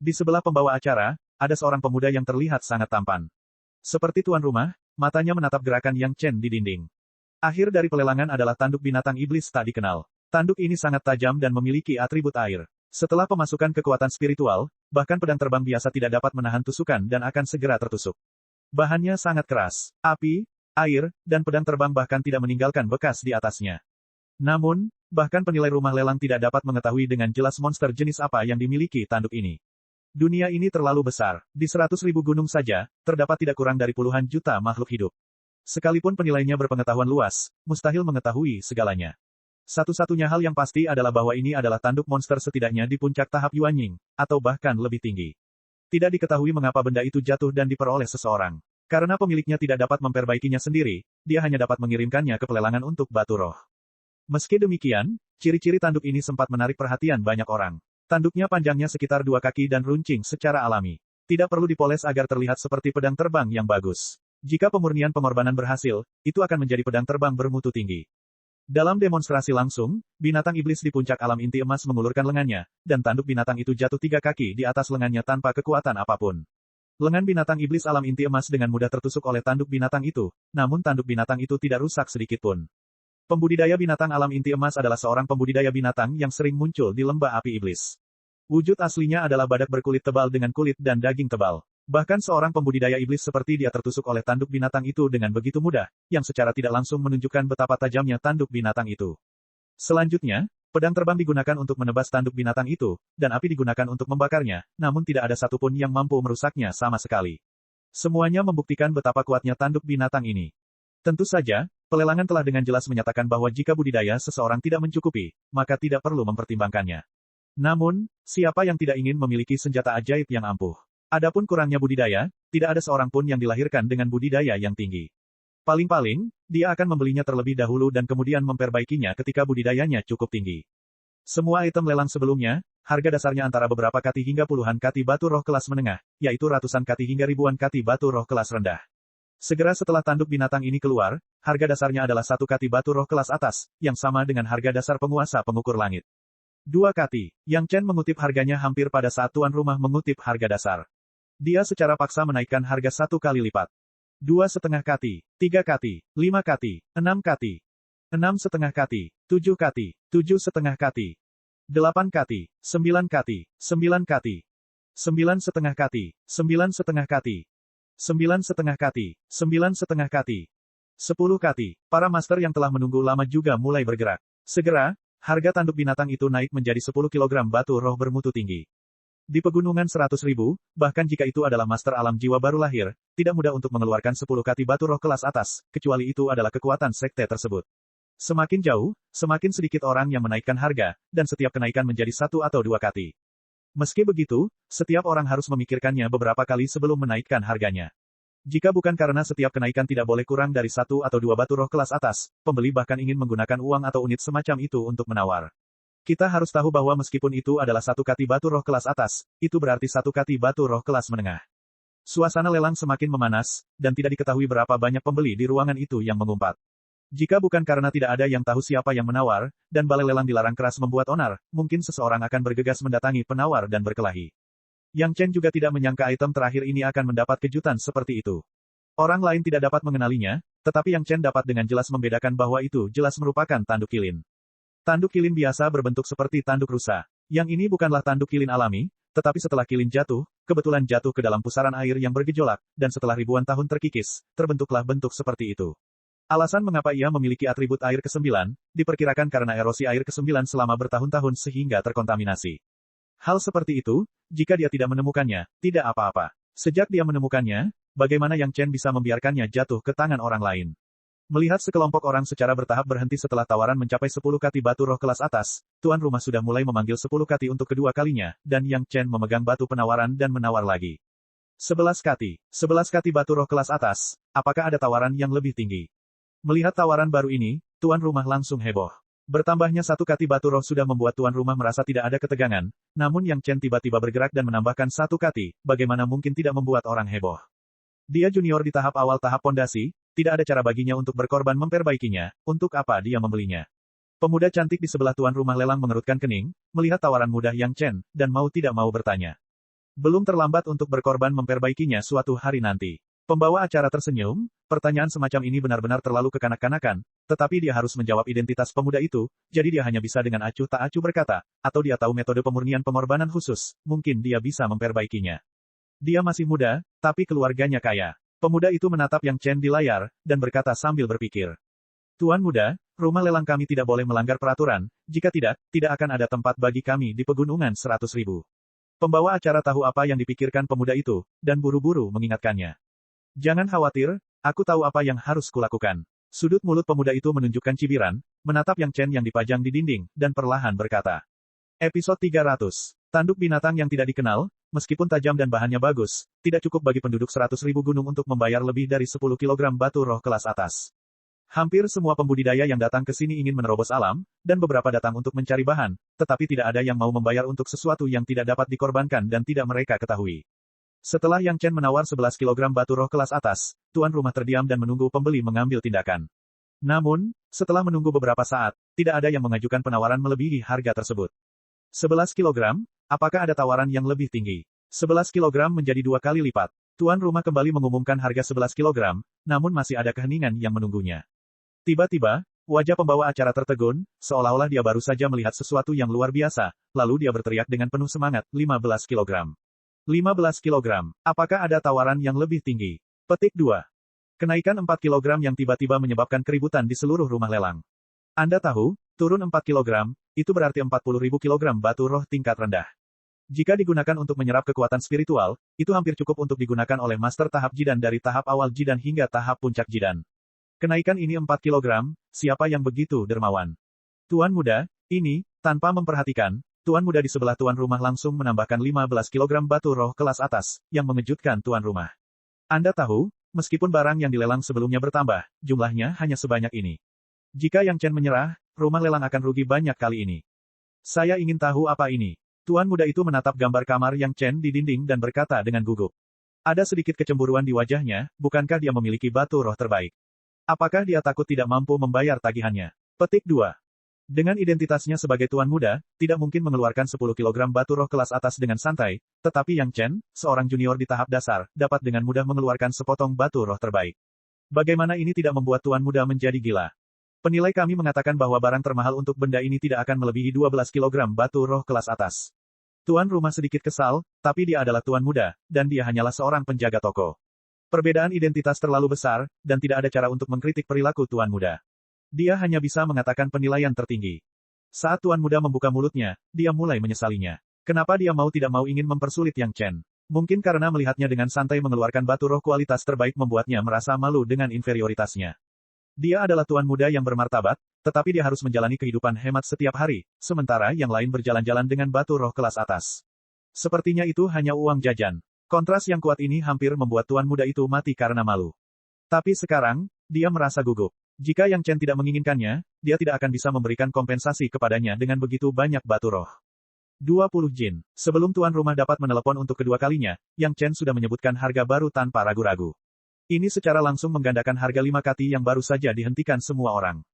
Di sebelah pembawa acara, ada seorang pemuda yang terlihat sangat tampan. Seperti tuan rumah, matanya menatap gerakan Yang Chen di dinding. Akhir dari pelelangan adalah tanduk binatang iblis tak dikenal. Tanduk ini sangat tajam dan memiliki atribut air. Setelah pemasukan kekuatan spiritual, bahkan pedang terbang biasa tidak dapat menahan tusukan dan akan segera tertusuk. Bahannya sangat keras. Api, air, dan pedang terbang bahkan tidak meninggalkan bekas di atasnya. Namun, bahkan penilai rumah lelang tidak dapat mengetahui dengan jelas monster jenis apa yang dimiliki tanduk ini. Dunia ini terlalu besar. Di 100.000 gunung saja, terdapat tidak kurang dari puluhan juta makhluk hidup. Sekalipun penilainya berpengetahuan luas, mustahil mengetahui segalanya. Satu-satunya hal yang pasti adalah bahwa ini adalah tanduk monster setidaknya di puncak tahap Yuanying, atau bahkan lebih tinggi. Tidak diketahui mengapa benda itu jatuh dan diperoleh seseorang. Karena pemiliknya tidak dapat memperbaikinya sendiri, dia hanya dapat mengirimkannya ke pelelangan untuk batu roh. Meski demikian, ciri-ciri tanduk ini sempat menarik perhatian banyak orang. Tanduknya panjangnya sekitar 2 kaki dan runcing secara alami. Tidak perlu dipoles agar terlihat seperti pedang terbang yang bagus. Jika pemurnian pengorbanan berhasil, itu akan menjadi pedang terbang bermutu tinggi. Dalam demonstrasi langsung, binatang iblis di puncak alam inti emas mengulurkan lengannya, dan tanduk binatang itu jatuh 3 kaki di atas lengannya tanpa kekuatan apapun. Lengan binatang iblis alam inti emas dengan mudah tertusuk oleh tanduk binatang itu, namun tanduk binatang itu tidak rusak sedikitpun. Pembudidaya binatang alam inti emas adalah seorang pembudidaya binatang yang sering muncul di lembah api iblis. Wujud aslinya adalah badak berkulit tebal dengan kulit dan daging tebal. Bahkan seorang pembudidaya iblis seperti dia tertusuk oleh tanduk binatang itu dengan begitu mudah, yang secara tidak langsung menunjukkan betapa tajamnya tanduk binatang itu. Selanjutnya, pedang terbang digunakan untuk menebas tanduk binatang itu, dan api digunakan untuk membakarnya, namun tidak ada satupun yang mampu merusaknya sama sekali. Semuanya membuktikan betapa kuatnya tanduk binatang ini. Tentu saja, pelelangan telah dengan jelas menyatakan bahwa jika budidaya seseorang tidak mencukupi, maka tidak perlu mempertimbangkannya. Namun, siapa yang tidak ingin memiliki senjata ajaib yang ampuh? Adapun kurangnya budidaya, tidak ada seorang pun yang dilahirkan dengan budidaya yang tinggi. Paling-paling, dia akan membelinya terlebih dahulu dan kemudian memperbaikinya ketika budidayanya cukup tinggi. Semua item lelang sebelumnya, harga dasarnya antara beberapa kati hingga puluhan kati batu roh kelas menengah, yaitu ratusan kati hingga ribuan kati batu roh kelas rendah. Segera setelah tanduk binatang ini keluar, harga dasarnya adalah 1 kati batu roh kelas atas, yang sama dengan harga dasar penguasa pengukur langit. 2 kati, Yang Chen mengutip harganya hampir pada saat tuan rumah mengutip harga dasar. Dia secara paksa menaikkan harga 1 kali lipat. 2,5 kati, 3 kati, 5 kati, 6 kati, 6,5 kati, 7 kati, 7,5 kati, 8 kati, 9 kati, 9 kati, 9,5 kati, 9,5 kati, 9,5 kati, 9,5 kati, 10 kati. Para master yang telah menunggu lama juga mulai bergerak. Segera, harga tanduk binatang itu naik menjadi 10 kg batu roh bermutu tinggi. Di pegunungan 100.000, bahkan jika itu adalah master alam jiwa baru lahir, tidak mudah untuk mengeluarkan 10 kati batu roh kelas atas, kecuali itu adalah kekuatan sekte tersebut. Semakin jauh, semakin sedikit orang yang menaikkan harga, dan setiap kenaikan menjadi 1 atau 2 kati. Meski begitu, setiap orang harus memikirkannya beberapa kali sebelum menaikkan harganya. Jika bukan karena setiap kenaikan tidak boleh kurang dari 1 atau 2 batu roh kelas atas, pembeli bahkan ingin menggunakan uang atau unit semacam itu untuk menawar. Kita harus tahu bahwa meskipun itu adalah 1 kati batu roh kelas atas, itu berarti 1 kati batu roh kelas menengah. Suasana lelang semakin memanas, dan tidak diketahui berapa banyak pembeli di ruangan itu yang mengumpat. Jika bukan karena tidak ada yang tahu siapa yang menawar, dan balai lelang dilarang keras membuat onar, mungkin seseorang akan bergegas mendatangi penawar dan berkelahi. Yang Chen juga tidak menyangka item terakhir ini akan mendapat kejutan seperti itu. Orang lain tidak dapat mengenalinya, tetapi Yang Chen dapat dengan jelas membedakan bahwa itu jelas merupakan tanduk kilin. Tanduk kilin biasa berbentuk seperti tanduk rusa. Yang ini bukanlah tanduk kilin alami, tetapi setelah kilin jatuh, kebetulan jatuh ke dalam pusaran air yang bergejolak, dan setelah ribuan tahun terkikis, terbentuklah bentuk seperti itu. Alasan mengapa ia memiliki atribut air ke-9, diperkirakan karena erosi air ke-9 selama bertahun-tahun sehingga terkontaminasi. Hal seperti itu, jika dia tidak menemukannya, tidak apa-apa. Sejak dia menemukannya, bagaimana Yang Chen bisa membiarkannya jatuh ke tangan orang lain? Melihat sekelompok orang secara bertahap berhenti setelah tawaran mencapai 10 kati batu roh kelas atas, tuan rumah sudah mulai memanggil 10 kati untuk kedua kalinya, dan Yang Chen memegang batu penawaran dan menawar lagi. 11 kati. 11 kati batu roh kelas atas, apakah ada tawaran yang lebih tinggi? Melihat tawaran baru ini, tuan rumah langsung heboh. Bertambahnya 1 kati batu roh sudah membuat tuan rumah merasa tidak ada ketegangan, namun Yang Chen tiba-tiba bergerak dan menambahkan 1 kati, bagaimana mungkin tidak membuat orang heboh? Dia junior di tahap awal tahap pondasi, tidak ada cara baginya untuk berkorban memperbaikinya, untuk apa dia membelinya. Pemuda cantik di sebelah tuan rumah lelang mengerutkan kening, melihat tawaran mudah Yang Chen, dan mau tidak mau bertanya. Belum terlambat untuk berkorban memperbaikinya suatu hari nanti. Pembawa acara tersenyum, pertanyaan semacam ini benar-benar terlalu kekanak-kanakan, tetapi dia harus menjawab identitas pemuda itu, jadi dia hanya bisa dengan acuh tak acuh berkata, atau dia tahu metode pemurnian pengorbanan khusus, mungkin dia bisa memperbaikinya. Dia masih muda, tapi keluarganya kaya. Pemuda itu menatap Yang Chen di layar, dan berkata sambil berpikir. Tuan muda, rumah lelang kami tidak boleh melanggar peraturan, jika tidak, tidak akan ada tempat bagi kami di pegunungan 100.000. Pembawa acara tahu apa yang dipikirkan pemuda itu, dan buru-buru mengingatkannya. Jangan khawatir, aku tahu apa yang harus kulakukan. Sudut mulut pemuda itu menunjukkan cibiran, menatap Yang Chen yang dipajang di dinding, dan perlahan berkata. Episode 300. Tanduk binatang yang tidak dikenal, meskipun tajam dan bahannya bagus, tidak cukup bagi penduduk 100.000 gunung untuk membayar lebih dari 10 kg batu roh kelas atas. Hampir semua pembudidaya yang datang ke sini ingin menerobos alam, dan beberapa datang untuk mencari bahan, tetapi tidak ada yang mau membayar untuk sesuatu yang tidak dapat dikorbankan dan tidak mereka ketahui. Setelah Yang Chen menawar 11 kg batu roh kelas atas, tuan rumah terdiam dan menunggu pembeli mengambil tindakan. Namun, setelah menunggu beberapa saat, tidak ada yang mengajukan penawaran melebihi harga tersebut. 11 kilogram, apakah ada tawaran yang lebih tinggi? 11 kilogram menjadi 2 kali lipat. Tuan rumah kembali mengumumkan harga 11 kilogram, namun masih ada keheningan yang menunggunya. Tiba-tiba, wajah pembawa acara tertegun, seolah-olah dia baru saja melihat sesuatu yang luar biasa, lalu dia berteriak dengan penuh semangat, 15 kilogram. 15 kilogram. Apakah ada tawaran yang lebih tinggi? Petik 2. Kenaikan 4 kilogram yang tiba-tiba menyebabkan keributan di seluruh rumah lelang. Anda tahu, turun 4 kilogram, itu berarti 40.000 kilogram batu roh tingkat rendah. Jika digunakan untuk menyerap kekuatan spiritual, itu hampir cukup untuk digunakan oleh master tahap Jidan dari tahap awal Jidan hingga tahap puncak Jidan. Kenaikan ini 4 kilogram, siapa yang begitu dermawan? Tuan muda, ini, tanpa memperhatikan, tuan muda di sebelah tuan rumah langsung menambahkan 15 kilogram batu roh kelas atas, yang mengejutkan tuan rumah. Anda tahu, meskipun barang yang dilelang sebelumnya bertambah, jumlahnya hanya sebanyak ini. Jika Yang Chen menyerah, rumah lelang akan rugi banyak kali ini. Saya ingin tahu apa ini. Tuan muda itu menatap gambar kamar Yang Chen di dinding dan berkata dengan gugup. Ada sedikit kecemburuan di wajahnya, bukankah dia memiliki batu roh terbaik? Apakah dia takut tidak mampu membayar tagihannya? Petik 2. Dengan identitasnya sebagai tuan muda, tidak mungkin mengeluarkan 10 kilogram batu roh kelas atas dengan santai, tetapi Yang Chen, seorang junior di tahap dasar, dapat dengan mudah mengeluarkan sepotong batu roh terbaik. Bagaimana ini tidak membuat tuan muda menjadi gila? Penilai kami mengatakan bahwa barang termahal untuk benda ini tidak akan melebihi 12 kilogram batu roh kelas atas. Tuan rumah sedikit kesal, tapi dia adalah tuan muda, dan dia hanyalah seorang penjaga toko. Perbedaan identitas terlalu besar, dan tidak ada cara untuk mengkritik perilaku tuan muda. Dia hanya bisa mengatakan penilaian tertinggi. Saat tuan muda membuka mulutnya, dia mulai menyesalinya. Kenapa dia mau tidak mau ingin mempersulit Yang Chen? Mungkin karena melihatnya dengan santai mengeluarkan batu roh kualitas terbaik membuatnya merasa malu dengan inferioritasnya. Dia adalah tuan muda yang bermartabat, tetapi dia harus menjalani kehidupan hemat setiap hari, sementara yang lain berjalan-jalan dengan batu roh kelas atas. Sepertinya itu hanya uang jajan. Kontras yang kuat ini hampir membuat tuan muda itu mati karena malu. Tapi sekarang, dia merasa gugup. Jika Yang Chen tidak menginginkannya, dia tidak akan bisa memberikan kompensasi kepadanya dengan begitu banyak batu roh. 20 jin. Sebelum tuan rumah dapat menelepon untuk kedua kalinya, Yang Chen sudah menyebutkan harga baru tanpa ragu-ragu. Ini secara langsung menggandakan harga 5 kati yang baru saja dihentikan semua orang.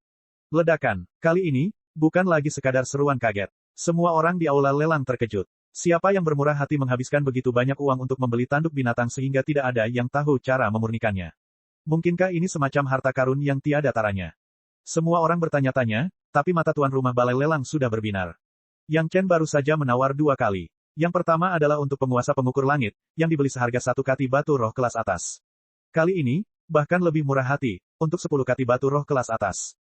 Ledakan. Kali ini, bukan lagi sekadar seruan kaget. Semua orang di aula lelang terkejut. Siapa yang bermurah hati menghabiskan begitu banyak uang untuk membeli tanduk binatang sehingga tidak ada yang tahu cara memurnikannya? Mungkinkah ini semacam harta karun yang tiada taranya? Semua orang bertanya-tanya, tapi mata tuan rumah balai lelang sudah berbinar. Yang Chen baru saja menawar 2 kali. Yang pertama adalah untuk penguasa pengukur langit, yang dibeli seharga 1 kati batu roh kelas atas. Kali ini, bahkan lebih murah hati, untuk 10 kati batu roh kelas atas.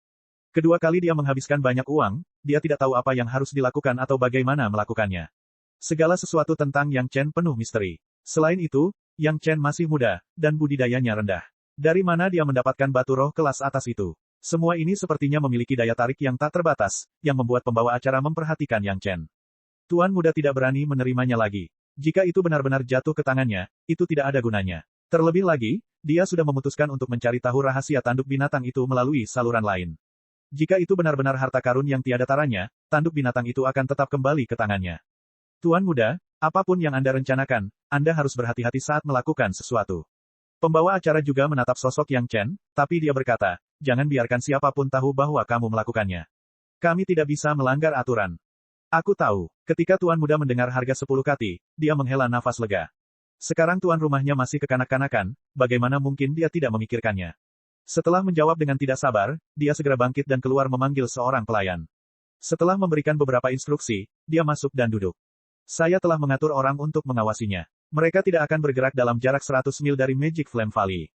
Kedua kali dia menghabiskan banyak uang, dia tidak tahu apa yang harus dilakukan atau bagaimana melakukannya. Segala sesuatu tentang Yang Chen penuh misteri. Selain itu, Yang Chen masih muda, dan budidayanya rendah. Dari mana dia mendapatkan batu roh kelas atas itu? Semua ini sepertinya memiliki daya tarik yang tak terbatas, yang membuat pembawa acara memperhatikan Yang Chen. Tuan muda tidak berani menerimanya lagi. Jika itu benar-benar jatuh ke tangannya, itu tidak ada gunanya. Terlebih lagi, dia sudah memutuskan untuk mencari tahu rahasia tanduk binatang itu melalui saluran lain. Jika itu benar-benar harta karun yang tiada taranya, tanduk binatang itu akan tetap kembali ke tangannya. Tuan muda, apapun yang Anda rencanakan, Anda harus berhati-hati saat melakukan sesuatu. Pembawa acara juga menatap sosok Yang Chen, tapi dia berkata, jangan biarkan siapapun tahu bahwa kamu melakukannya. Kami tidak bisa melanggar aturan. Aku tahu, ketika tuan muda mendengar harga 10 kati, dia menghela nafas lega. Sekarang tuan rumahnya masih kekanak-kanakan, bagaimana mungkin dia tidak memikirkannya? Setelah menjawab dengan tidak sabar, dia segera bangkit dan keluar memanggil seorang pelayan. Setelah memberikan beberapa instruksi, dia masuk dan duduk. Saya telah mengatur orang untuk mengawasinya. Mereka tidak akan bergerak dalam jarak 100 mil dari Magic Flame Valley.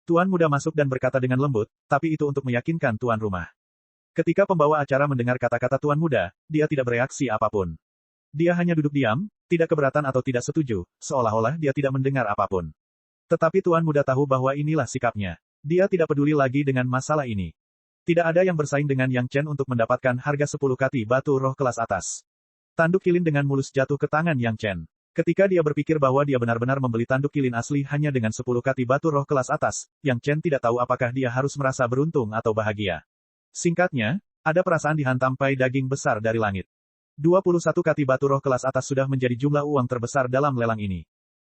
Tuan muda masuk dan berkata dengan lembut, tapi itu untuk meyakinkan tuan rumah. Ketika pembawa acara mendengar kata-kata tuan muda, dia tidak bereaksi apapun. Dia hanya duduk diam, tidak keberatan atau tidak setuju, seolah-olah dia tidak mendengar apapun. Tetapi tuan muda tahu bahwa inilah sikapnya. Dia tidak peduli lagi dengan masalah ini. Tidak ada yang bersaing dengan Yang Chen untuk mendapatkan harga 10 kati batu roh kelas atas. Tanduk kilin dengan mulus jatuh ke tangan Yang Chen. Ketika dia berpikir bahwa dia benar-benar membeli tanduk kilin asli hanya dengan 10 kati batu roh kelas atas, Yang Chen tidak tahu apakah dia harus merasa beruntung atau bahagia. Singkatnya, ada perasaan dihantam pai daging besar dari langit. 21 kati batu roh kelas atas sudah menjadi jumlah uang terbesar dalam lelang ini.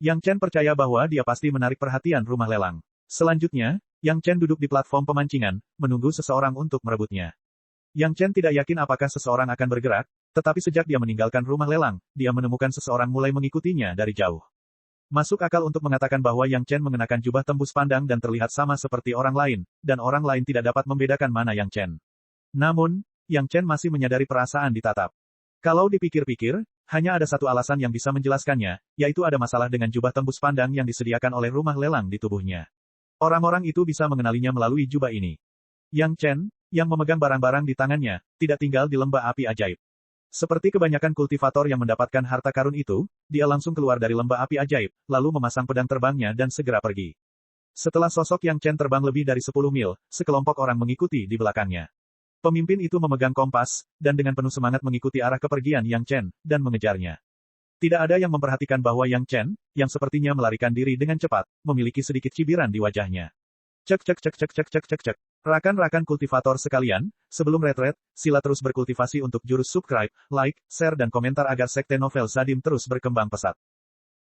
Yang Chen percaya bahwa dia pasti menarik perhatian rumah lelang. Selanjutnya, Yang Chen duduk di platform pemancingan, menunggu seseorang untuk merebutnya. Yang Chen tidak yakin apakah seseorang akan bergerak, tetapi sejak dia meninggalkan rumah lelang, dia menemukan seseorang mulai mengikutinya dari jauh. Masuk akal untuk mengatakan bahwa Yang Chen mengenakan jubah tembus pandang dan terlihat sama seperti orang lain, dan orang lain tidak dapat membedakan mana Yang Chen. Namun, Yang Chen masih menyadari perasaan ditatap. Kalau dipikir-pikir, hanya ada satu alasan yang bisa menjelaskannya, yaitu ada masalah dengan jubah tembus pandang yang disediakan oleh rumah lelang di tubuhnya. Orang-orang itu bisa mengenalinya melalui jubah ini. Yang Chen, yang memegang barang-barang di tangannya, tidak tinggal di lembah api ajaib. Seperti kebanyakan kultivator yang mendapatkan harta karun itu, dia langsung keluar dari lembah api ajaib, lalu memasang pedang terbangnya dan segera pergi. Setelah sosok Yang Chen terbang lebih dari 10 mil, sekelompok orang mengikuti di belakangnya. Pemimpin itu memegang kompas, dan dengan penuh semangat mengikuti arah kepergian Yang Chen, dan mengejarnya. Tidak ada yang memperhatikan bahwa Yang Chen, yang sepertinya melarikan diri dengan cepat, memiliki sedikit cibiran di wajahnya. Cek cek cek cek cek cek cek cek. Rakan-rakan kultivator sekalian, sebelum retret, sila terus berkultivasi untuk jurus subscribe, like, share dan komentar agar sekte novel Sadim terus berkembang pesat.